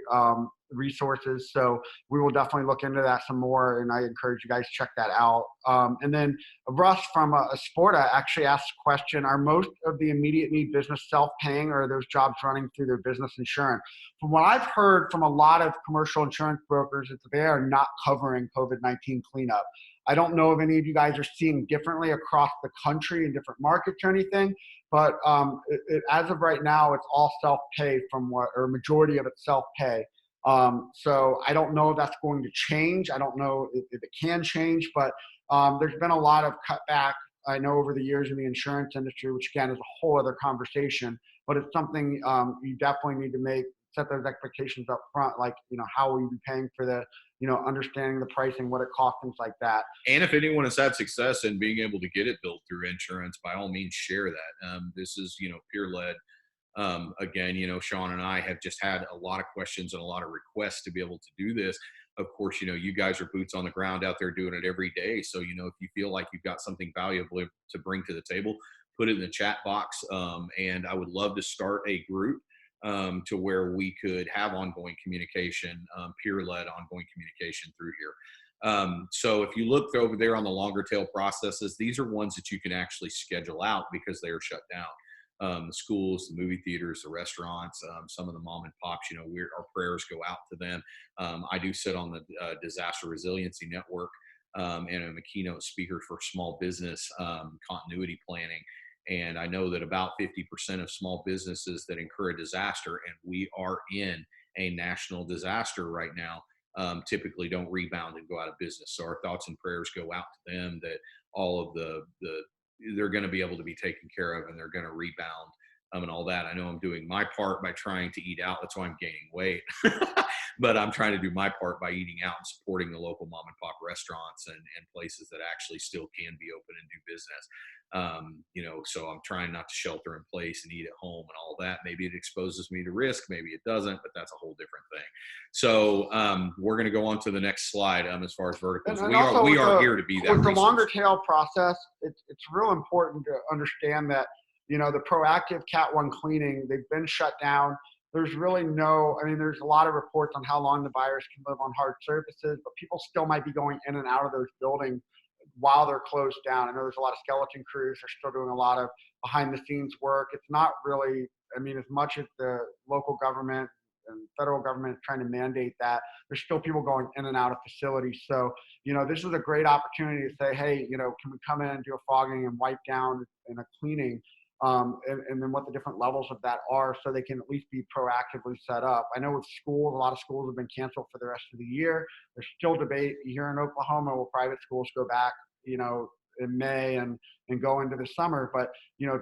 resources, so we will definitely look into that some more, and I encourage you guys to check that out. And then Russ from Sporta actually asked a question: are most of the immediate need business self-paying, or are those jobs running through their business insurance? From what I've heard from a lot of commercial insurance brokers, it's they are not covering COVID-19 cleanup. I don't know if any of you guys are seeing differently across the country in different markets or anything, but as of right now, it's all self-pay or majority of it's self-pay. So I don't know if that's going to change. I don't know if it can change, but there's been a lot of cutback, I know, over the years in the insurance industry, which again is a whole other conversation, but it's something you definitely need to set those expectations up front, like, how will you be paying for the, understanding the pricing, what it costs, things like that. And if anyone has had success in being able to get it billed through insurance, by all means, share that. This is, peer-led. Again, Sean and I have just had a lot of questions and a lot of requests to be able to do this. Of course, you guys are boots on the ground out there doing it every day. So, if you feel like you've got something valuable to bring to the table, put it in the chat box. And I would love to start a group to where we could have ongoing communication, peer-led ongoing communication through here. So if you look over there on the longer tail processes, these are ones that you can actually schedule out because they are shut down. The schools, the movie theaters, the restaurants, some of the mom and pops, our prayers go out to them. I do sit on the Disaster Resiliency Network, and I'm a keynote speaker for small business continuity planning. And I know that about 50% of small businesses that incur a disaster, and we are in a national disaster right now, typically don't rebound and go out of business. So our thoughts and prayers go out to them, that all of they're going to be able to be taken care of, and they're going to rebound, and all that. I know I'm doing my part by trying to eat out. That's why I'm gaining weight. But I'm trying to do my part by eating out and supporting the local mom and pop restaurants and places that actually still can be open and do business. So I'm trying not to shelter in place and eat at home and all that. Maybe it exposes me to risk, maybe it doesn't, but that's a whole different thing. So we're going to go on to the next slide. As far as verticals, and we are here to be that with resource. The longer tail process, it's real important to understand that, the proactive Cat 1 cleaning, they've been shut down. There's really there's a lot of reports on how long the virus can live on hard surfaces, but people still might be going in and out of those buildings while they're closed down. I know there's a lot of skeleton crews. They're still doing a lot of behind the scenes work. It's not really, as much as the local government and federal government is trying to mandate that, there's still people going in and out of facilities. So, this is a great opportunity to say, hey, can we come in and do a fogging and wipe down and a cleaning? And then what the different levels of that are, so they can at least be proactively set up. I know with schools, a lot of schools have been canceled for the rest of the year. There's still debate here in Oklahoma, will private schools go back, in May and go into the summer. But,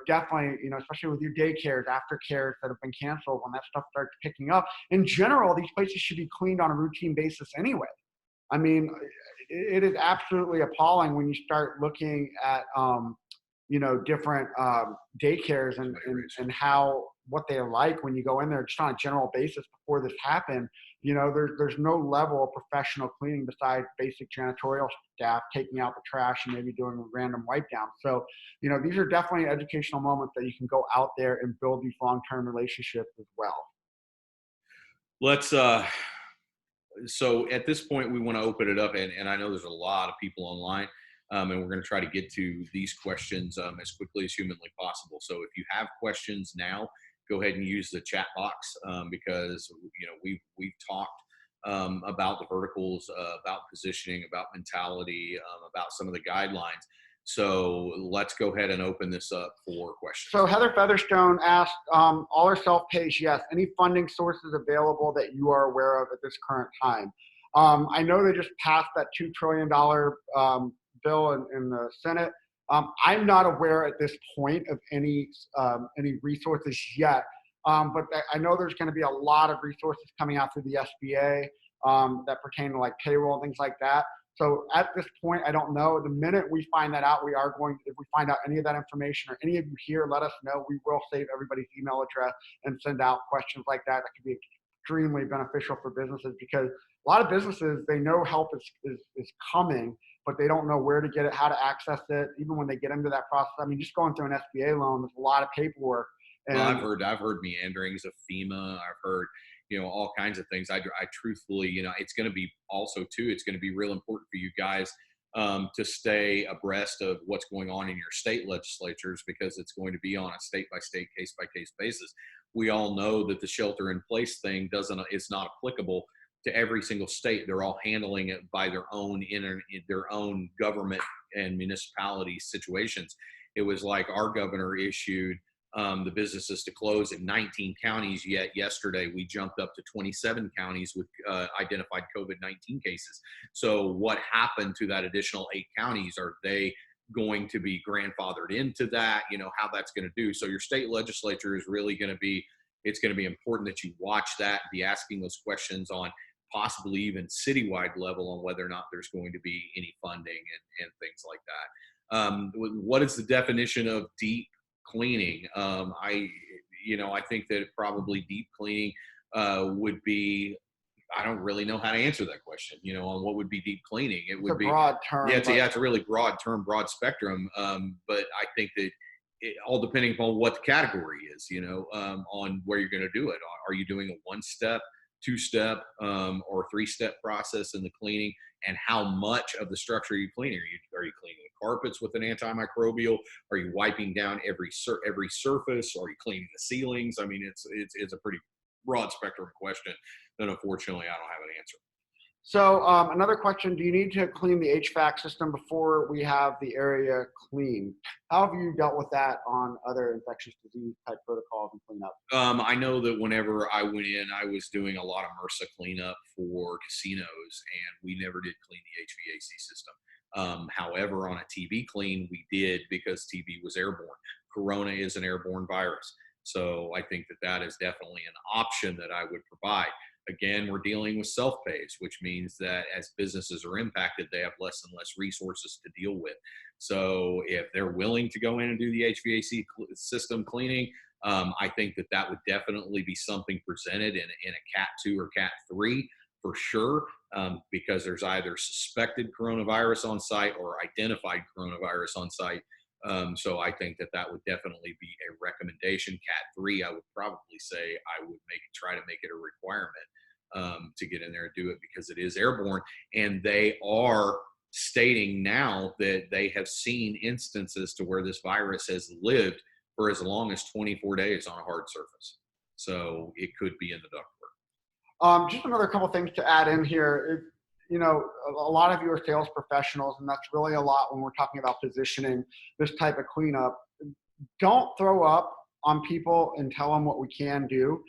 definitely, especially with your daycares, aftercares that have been canceled, when that stuff starts picking up, in general, these places should be cleaned on a routine basis anyway. It is absolutely appalling when you start looking at, different daycares and what they're like when you go in there just on a general basis before this happened. There's no level of professional cleaning besides basic janitorial staff taking out the trash and maybe doing a random wipe down. So, these are definitely educational moments that you can go out there and build these long-term relationships as well. Let's, so at this point, we want to open it up, and I know there's a lot of people online. And we're going to try to get to these questions as quickly as humanly possible. So if you have questions now, go ahead and use the chat box, because we've talked about the verticals, about positioning, about mentality, about some of the guidelines. So let's go ahead and open this up for questions. So Heather Featherstone asked, all are self-pays, yes. Any funding sources available that you are aware of at this current time? I know they just passed that $2 trillion bill in the Senate. I'm not aware at this point of any resources yet. I know there's going to be a lot of resources coming out through the SBA that pertain to like payroll and things like that. So at this point, I don't know. The minute we find that out, if we find out any of that information or any of you here, let us know. We will save everybody's email address and send out questions like that. That could be extremely beneficial for businesses, because a lot of businesses, they know help is coming, but they don't know where to get it, how to access it. Even when they get into that process, I mean, just going through an SBA loan, there's a lot of paperwork. And well, I've heard meanderings of FEMA. I've heard, all kinds of things. I truthfully, it's going to be also too, it's going to be real important for you guys to stay abreast of what's going on in your state legislatures, because it's going to be on a state by state, case by case basis. We all know that the shelter in place thing it's not applicable to every single state. They're all handling it by their own government and municipality situations. It was like our governor issued the businesses to close in 19 counties, yet yesterday we jumped up to 27 counties with identified COVID-19 cases. So what happened to that additional 8 counties? Are they going to be grandfathered into that? How that's going to do. So your state legislature is really going to be, it's going to be important that you watch that and be asking those questions on possibly even citywide level on whether or not there's going to be any funding and things like that. What is the definition of deep cleaning? I think that probably deep cleaning would be, I don't really know how to answer that question, on what would be deep cleaning. It would be a broad term. Yeah, it's a really broad term, broad spectrum. But I think that all depending upon what the category is, on where you're going to do it. Are you doing a 1-step, 2-step, or 3-step process in the cleaning? And how much of the structure are you cleaning? Are you cleaning the carpets with an antimicrobial? Are you wiping down every surface? Are you cleaning the ceilings? I mean, it's a pretty broad spectrum question that unfortunately I don't have an answer. So another question, do you need to clean the HVAC system before we have the area clean? How have you dealt with that on other infectious disease type protocols and cleanup? I know that whenever I went in, I was doing a lot of MRSA cleanup for casinos, and we never did clean the HVAC system. However, on a TB clean, we did, because TB was airborne. Corona is an airborne virus. So I think that is definitely an option that I would provide. Again, we're dealing with self-pays, which means that as businesses are impacted, they have less and less resources to deal with. So if they're willing to go in and do the HVAC system cleaning, I think that would definitely be something presented in a Cat 2 or Cat 3 for sure, because there's either suspected coronavirus on site or identified coronavirus on site. So I think that would definitely be a recommendation. Cat 3, I would probably say I would try to make it a requirement to get in there and do it, because it is airborne. And they are stating now that they have seen instances to where this virus has lived for as long as 24 days on a hard surface. So it could be in the ductwork. Just another couple things to add in here. A lot of you are sales professionals, and that's really a lot when we're talking about positioning this type of cleanup. Don't throw up on people and tell them what we can do.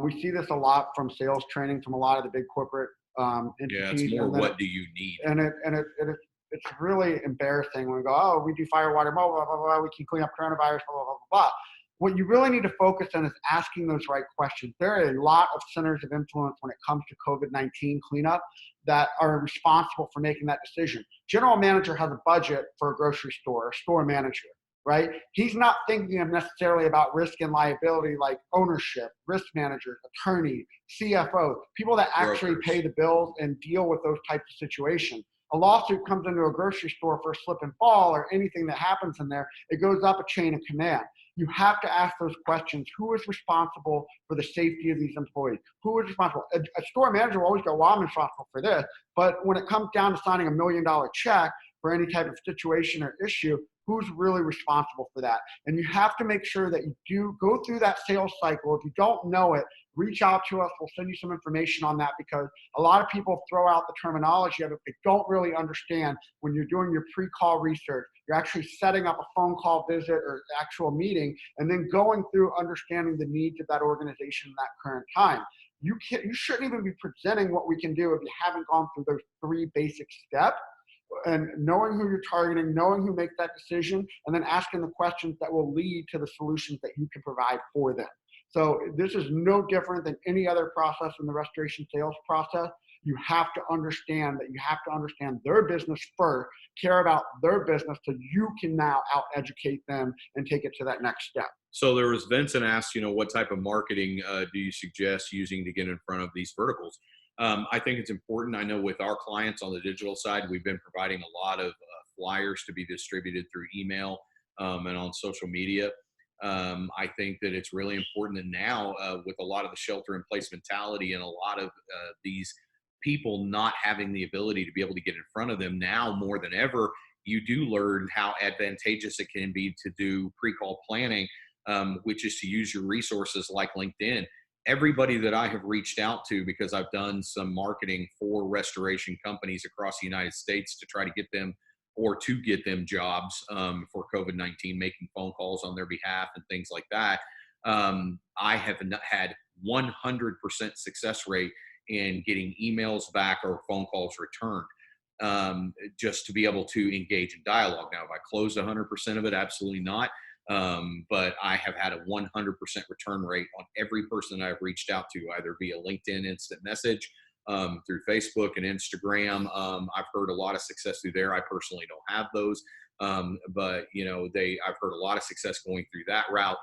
We see this a lot from sales training from a lot of the big corporate entities. Yeah, it's more what do you need? And it's really embarrassing when we go, oh, we do fire, water, blah, blah, blah, blah, we can clean up coronavirus, blah, blah, blah, blah. What you really need to focus on is asking those right questions. There are a lot of centers of influence when it comes to COVID-19 cleanup that are responsible for making that decision. General manager has a budget for a grocery store, a store manager, right? He's not thinking of necessarily about risk and liability like ownership, risk managers, attorney, CFO, people that actually pay the bills and deal with those types of situations. A lawsuit comes into a grocery store for a slip and fall or anything that happens in there, it goes up a chain of command. You have to ask those questions. Who is responsible for the safety of these employees? Who is responsible? A store manager will always go, well, I'm responsible for this. But when it comes down to signing $1 million check for any type of situation or issue, who's really responsible for that? And you have to make sure that you do go through that sales cycle. If you don't know it, reach out to us. We'll send you some information on that, because a lot of people throw out the terminology of it. They don't really understand when you're doing your pre-call research. You're actually setting up a phone call visit or actual meeting, and then going through understanding the needs of that organization in that current time. You shouldn't even be presenting what we can do if you haven't gone through those 3 basic steps. And knowing who you're targeting, knowing who makes that decision, and then asking the questions that will lead to the solutions that you can provide for them. So this is no different than any other process in the restoration sales process. You have to understand that you have to understand their business first, care about their business, so you can now out-educate them and take it to that next step. So there was Vincent asked, what type of marketing do you suggest using to get in front of these verticals? I think it's important. I know with our clients on the digital side, we've been providing a lot of flyers to be distributed through email and on social media. I think that it's really important that now with a lot of the shelter in place mentality and a lot of these people not having the ability to be able to get in front of them, now more than ever, you do learn how advantageous it can be to do pre-call planning, which is to use your resources like LinkedIn. Everybody that I have reached out to, because I've done some marketing for restoration companies across the United States to try to get them or to get them jobs for COVID-19, making phone calls on their behalf and things like that. I have had 100% success rate in getting emails back or phone calls returned, just to be able to engage in dialogue. Now, if I closed 100% of it, absolutely not. But I have had a 100% return rate on every person I've reached out to, either via LinkedIn instant message, through Facebook and Instagram. I've heard a lot of success through there. I personally don't have those. But I've heard a lot of success going through that route,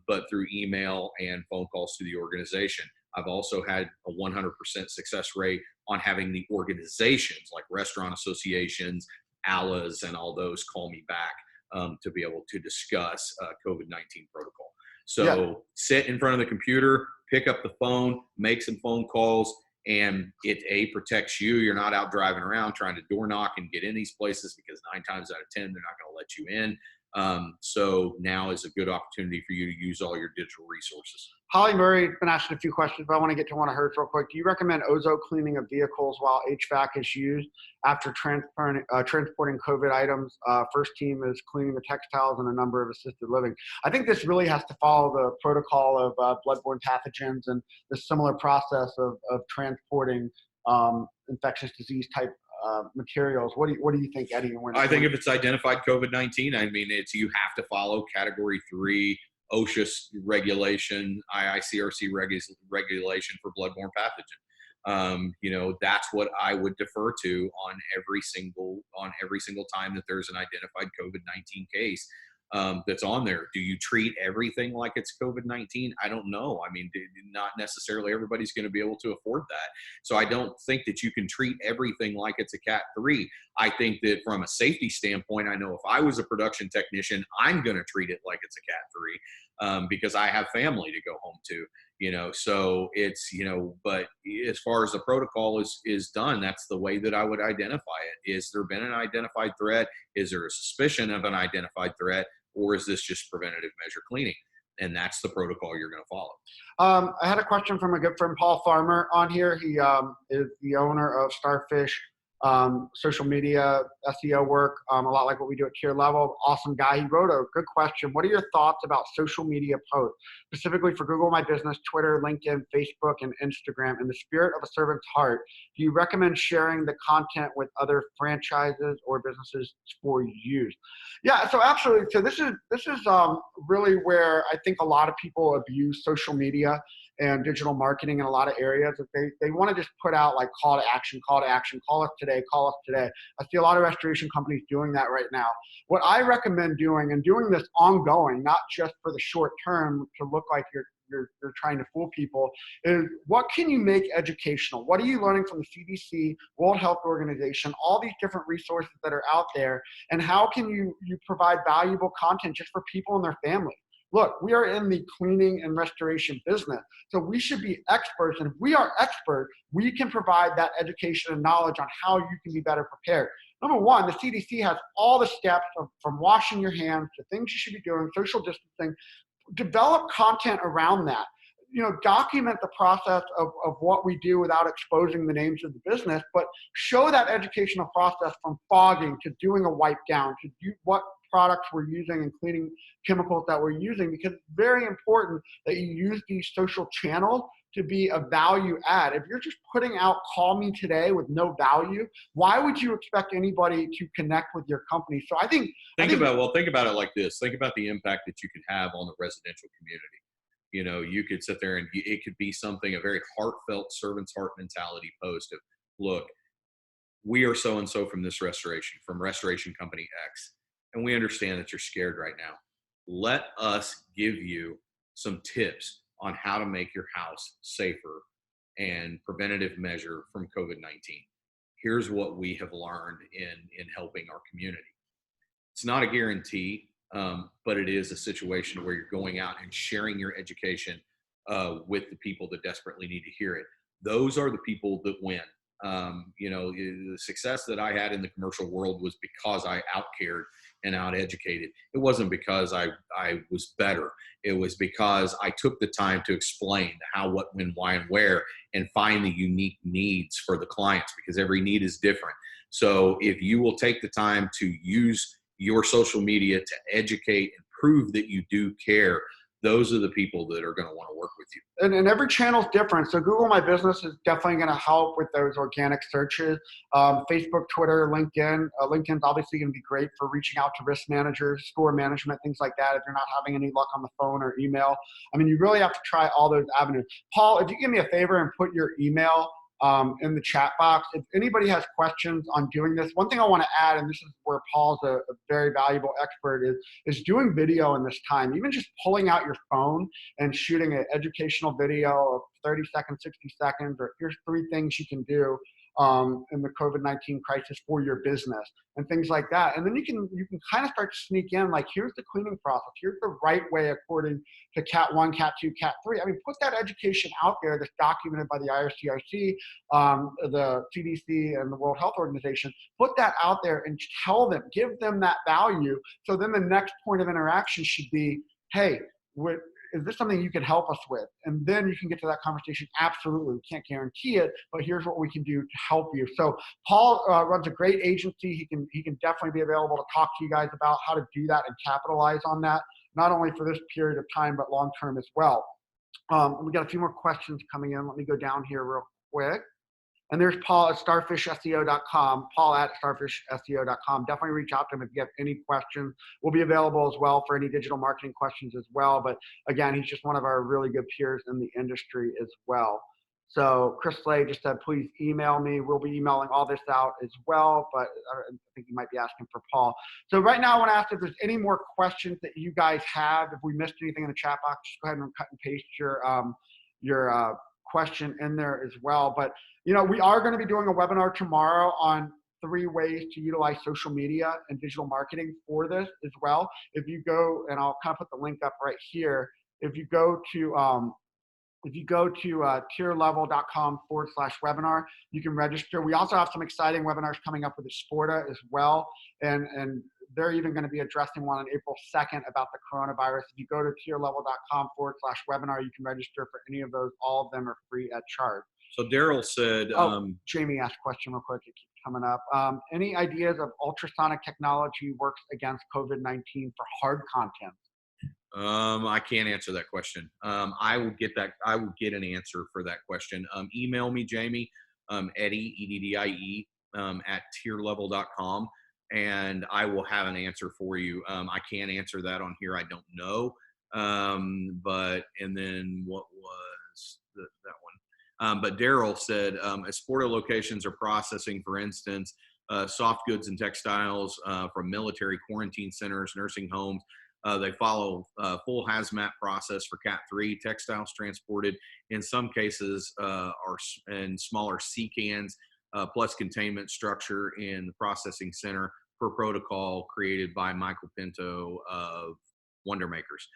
but through email and phone calls to the organization. I've also had a 100% success rate on having the organizations like restaurant associations, ALAs, and all those call me back to be able to discuss COVID-19 protocol. So sit in front of the computer, pick up the phone, make some phone calls, and it protects you. You're not out driving around trying to door knock and get in these places, because 9 times out of 10, they're not going to let you in. So now is a good opportunity for you to use all your digital resources. Holly Murray has been asking a few questions, but I want to get to one of hers real quick. Do you recommend ozone cleaning of vehicles while HVAC is used after transporting COVID items? First team is cleaning the textiles and a number of assisted living. I think this really has to follow the protocol of bloodborne pathogens and the similar process of transporting infectious disease type materials. What do you think, Eddie? I think if it's identified COVID-19, I mean, you have to follow Category 3 OSHA regulation, IICRC regulation for bloodborne pathogen. That's what I would defer to on every single time that there's an identified COVID-19 case that's on there. Do you treat everything like it's COVID-19? I don't know. I mean, not necessarily everybody's going to be able to afford that. So I don't think that you can treat everything like it's a Cat 3. I think that from a safety standpoint, I know if I was a production technician, I'm going to treat it like it's a Cat 3 because I have family to go home to. So it's, but as far as the protocol is done, that's the way that I would identify it. Is there been an identified threat? Is there a suspicion of an identified threat? Or is this just preventative measure cleaning? And that's the protocol you're going to follow. I had a question from a good friend, Paul Farmer, on here. He is the owner of Starfish social media, SEO work, a lot like what we do at Tier Level. Awesome guy. He wrote a good question. What are your thoughts about social media posts, specifically for Google My Business, Twitter, LinkedIn, Facebook, and Instagram? In the spirit of a servant's heart, do you recommend sharing the content with other franchises or businesses for use? Yeah, so absolutely. So this is really where I think a lot of people abuse social media and digital marketing in a lot of areas. That they want to just put out like call to action, call us today, call us today. I see a lot of restoration companies doing that right now. What I recommend doing, and doing this ongoing, not just for the short term to look like you're trying to fool people, is what can you make educational? What are you learning from the CDC, World Health Organization, all these different resources that are out there, and how can you provide valuable content just for people and their families? Look, we are in the cleaning and restoration business, so we should be experts. And if we are experts, we can provide that education and knowledge on how you can be better prepared. Number one, the CDC has all the steps from washing your hands to things you should be doing, social distancing. Develop content around that. Document the process of what we do without exposing the names of the business, but show that educational process from fogging to doing a wipe down to do what products we're using and cleaning chemicals that we're using, because it's very important that you use these social channels to be a value add. If you're just putting out call me today with no value, why would you expect anybody to connect with your company? So I think think about it like this. Think about the impact that you could have on the residential community. You could sit there and it could be something, a very heartfelt servant's heart mentality post of, look, we are so and so from this restoration, from Restoration Company X, and we understand that you're scared right now. Let us give you some tips on how to make your house safer and preventative measure from COVID-19. Here's what we have learned in helping our community. It's not a guarantee, but it is a situation where you're going out and sharing your education with the people that desperately need to hear it. Those are the people that win. The success that I had in the commercial world was because I outcared and outeducated. It wasn't because I was better. It was because I took the time to explain how, what, when, why, and where, and find the unique needs for the clients, because every need is different. So if you will take the time to use your social media to educate and prove that you do care, those are the people that are going to want to work with you. And every channel is different. So Google My Business is definitely going to help with those organic searches. Facebook, Twitter, LinkedIn. LinkedIn's obviously going to be great for reaching out to risk managers, store management, things like that, if you're not having any luck on the phone or email. I mean, you really have to try all those avenues. Paul, if you give me a favor and put your email in the chat box. If anybody has questions on doing this, one thing I want to add, and this is where Paul's a very valuable expert, is doing video in this time. Even just pulling out your phone and shooting an educational video of 30 seconds, 60 seconds, or here's 3 things you can do in the COVID-19 crisis for your business and things like that. And then you can kind of start to sneak in, like, here's the cleaning process. Here's the right way according to Cat 1, Cat 2, Cat 3. I mean, put that education out there that's documented by the IRCRC, the CDC, and the World Health Organization. Put that out there and tell them, give them that value. So then the next point of interaction should be, hey, is this something you could help us with? And then you can get to that conversation. Absolutely, we can't guarantee it, but here's what we can do to help you. So Paul runs a great agency. He can definitely be available to talk to you guys about how to do that and capitalize on that, not only for this period of time, but long term as well. We got a few more questions coming in. Let me go down here real quick. And there's Paul at starfishseo.com, Paul at starfishseo.com. Definitely reach out to him if you have any questions. We'll be available as well for any digital marketing questions as well. But again, he's just one of our really good peers in the industry as well. So Chris Slade just said, please email me. We'll be emailing all this out as well, but I think you might be asking for Paul. So right now I want to ask if there's any more questions that you guys have. If we missed anything in the chat box, just go ahead and cut and paste your question in there as well. But we are going to be doing a webinar tomorrow on 3 ways to utilize social media and digital marketing for this as well. If you go, and I'll kind of put the link up right here. If you go to tierlevel.com/webinar, you can register. We also have some exciting webinars coming up with Sporta as well. And they're even going to be addressing one on April 2nd about the coronavirus. If you go to tierlevel.com/webinar, you can register for any of those. All of them are free at charge. So Daryl said, Jamie asked a question real quick. It keeps coming up. Any ideas of ultrasonic technology works against COVID-19 for hard content? I can't answer that question. I will get an answer for that question. Email me, Jamie, Eddie, E-D-D-I-E, at tierlevel.com, and I will have an answer for you. I can't answer that on here. I don't know. And then what was that one? But Daryl said, as Sporta locations are processing, for instance, soft goods and textiles from military quarantine centers, nursing homes, they follow full hazmat process for Cat 3. Textiles transported in some cases are in smaller sea cans, plus containment structure in the processing center per protocol created by Michael Pinto of Wonder Makers.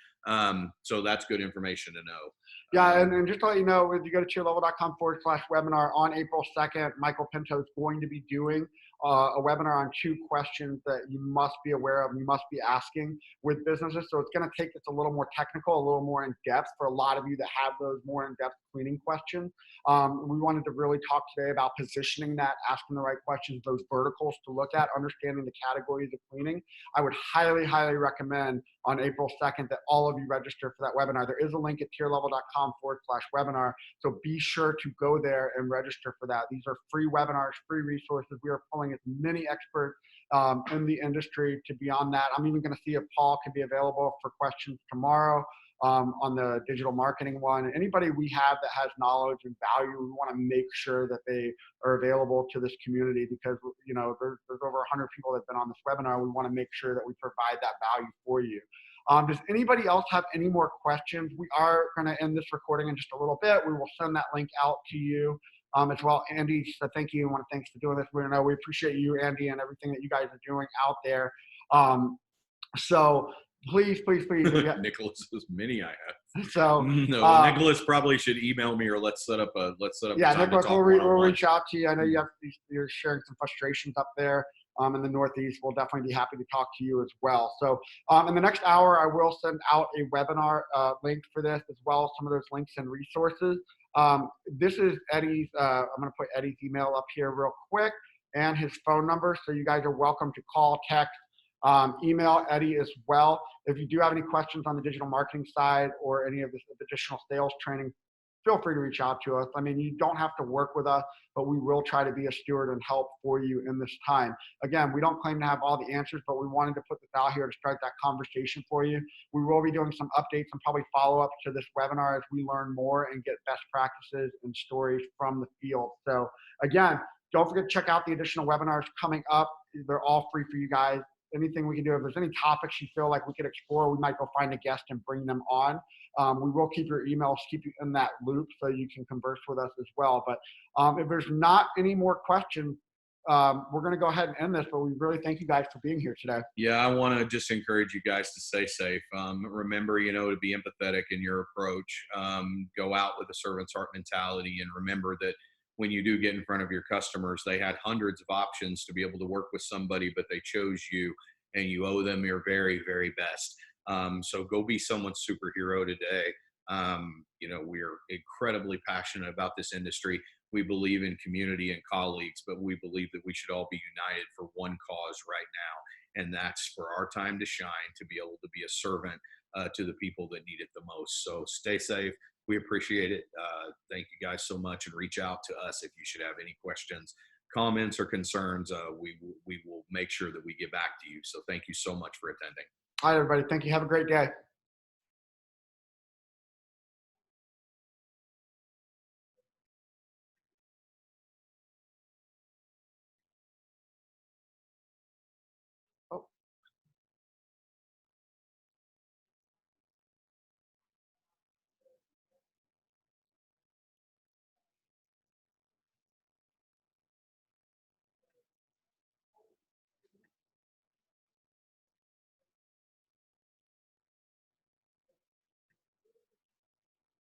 So that's good information to know. Yeah, and just to let you know, if you go to tierlevel.com/webinar on April 2nd, Michael Pinto is going to be doing a webinar on 2 questions that you must be aware of and you must be asking with businesses. So it's going to take this a little more technical, a little more in depth for a lot of you that have those more in-depth cleaning questions. We wanted to really talk today about positioning that, asking the right questions, those verticals to look at, understanding the categories of cleaning. I would highly, highly recommend on April 2nd that all of you register for that webinar. There is a link at tierlevel.com/webinar. So be sure to go there and register for that. These are free webinars, free resources. We are pulling as many experts in the industry to be on that. I'm even going to see if Paul can be available for questions tomorrow. on the digital marketing one. Anybody we have that has knowledge and value, we want to make sure that they are available to this community because, there's over 100 people that have been on this webinar. We want to make sure that we provide that value for you. Does anybody else have any more questions? We are going to end this recording in just a little bit. We will send that link out to you as well. Andy, so thank you. I want to thanks for doing this. We appreciate you, Andy, and everything that you guys are doing out there. So please. Nicholas's mini I have. So no, Nicholas probably should email me or let's set up a yeah, a time Nicholas, to talk we'll reach out to you. I know you're sharing some frustrations up there in the Northeast. We'll definitely be happy to talk to you as well. So in the next hour, I will send out a webinar link for this as well as some of those links and resources. This is Eddie's. I'm going to put Eddie's email up here real quick and his phone number. So you guys are welcome to call, text, email Eddie as well. If you do have any questions on the digital marketing side or any of this additional sales training, feel free to reach out to us. I mean, you don't have to work with us, but we will try to be a steward and help for you in this time. Again, we don't claim to have all the answers, but we wanted to put this out here to start that conversation for you. We will be doing some updates and probably follow-ups to this webinar as we learn more and get best practices and stories from the field. So again, don't forget to check out the additional webinars coming up. They're all free for you guys. Anything we can do. If there's any topics you feel like we could explore, we might go find a guest and bring them on. We will keep your emails, keep you in that loop so you can converse with us as well. But if there's not any more questions, we're going to go ahead and end this, but we really thank you guys for being here today. Yeah, I want to just encourage you guys to stay safe. Remember, to be empathetic in your approach. Go out with a servant's heart mentality and remember that when you do get in front of your customers, they had hundreds of options to be able to work with somebody, but they chose you and you owe them your very, very best. So go be someone's superhero today. We're incredibly passionate about this industry. We believe in community and colleagues, but we believe that we should all be united for one cause right now. And that's for our time to shine, to be able to be a servant to the people that need it the most. So stay safe. We appreciate it. Thank you guys so much, and reach out to us if you should have any questions, comments, or concerns. We will make sure that we get back to you. So thank you so much for attending. All right, everybody. Thank you. Have a great day.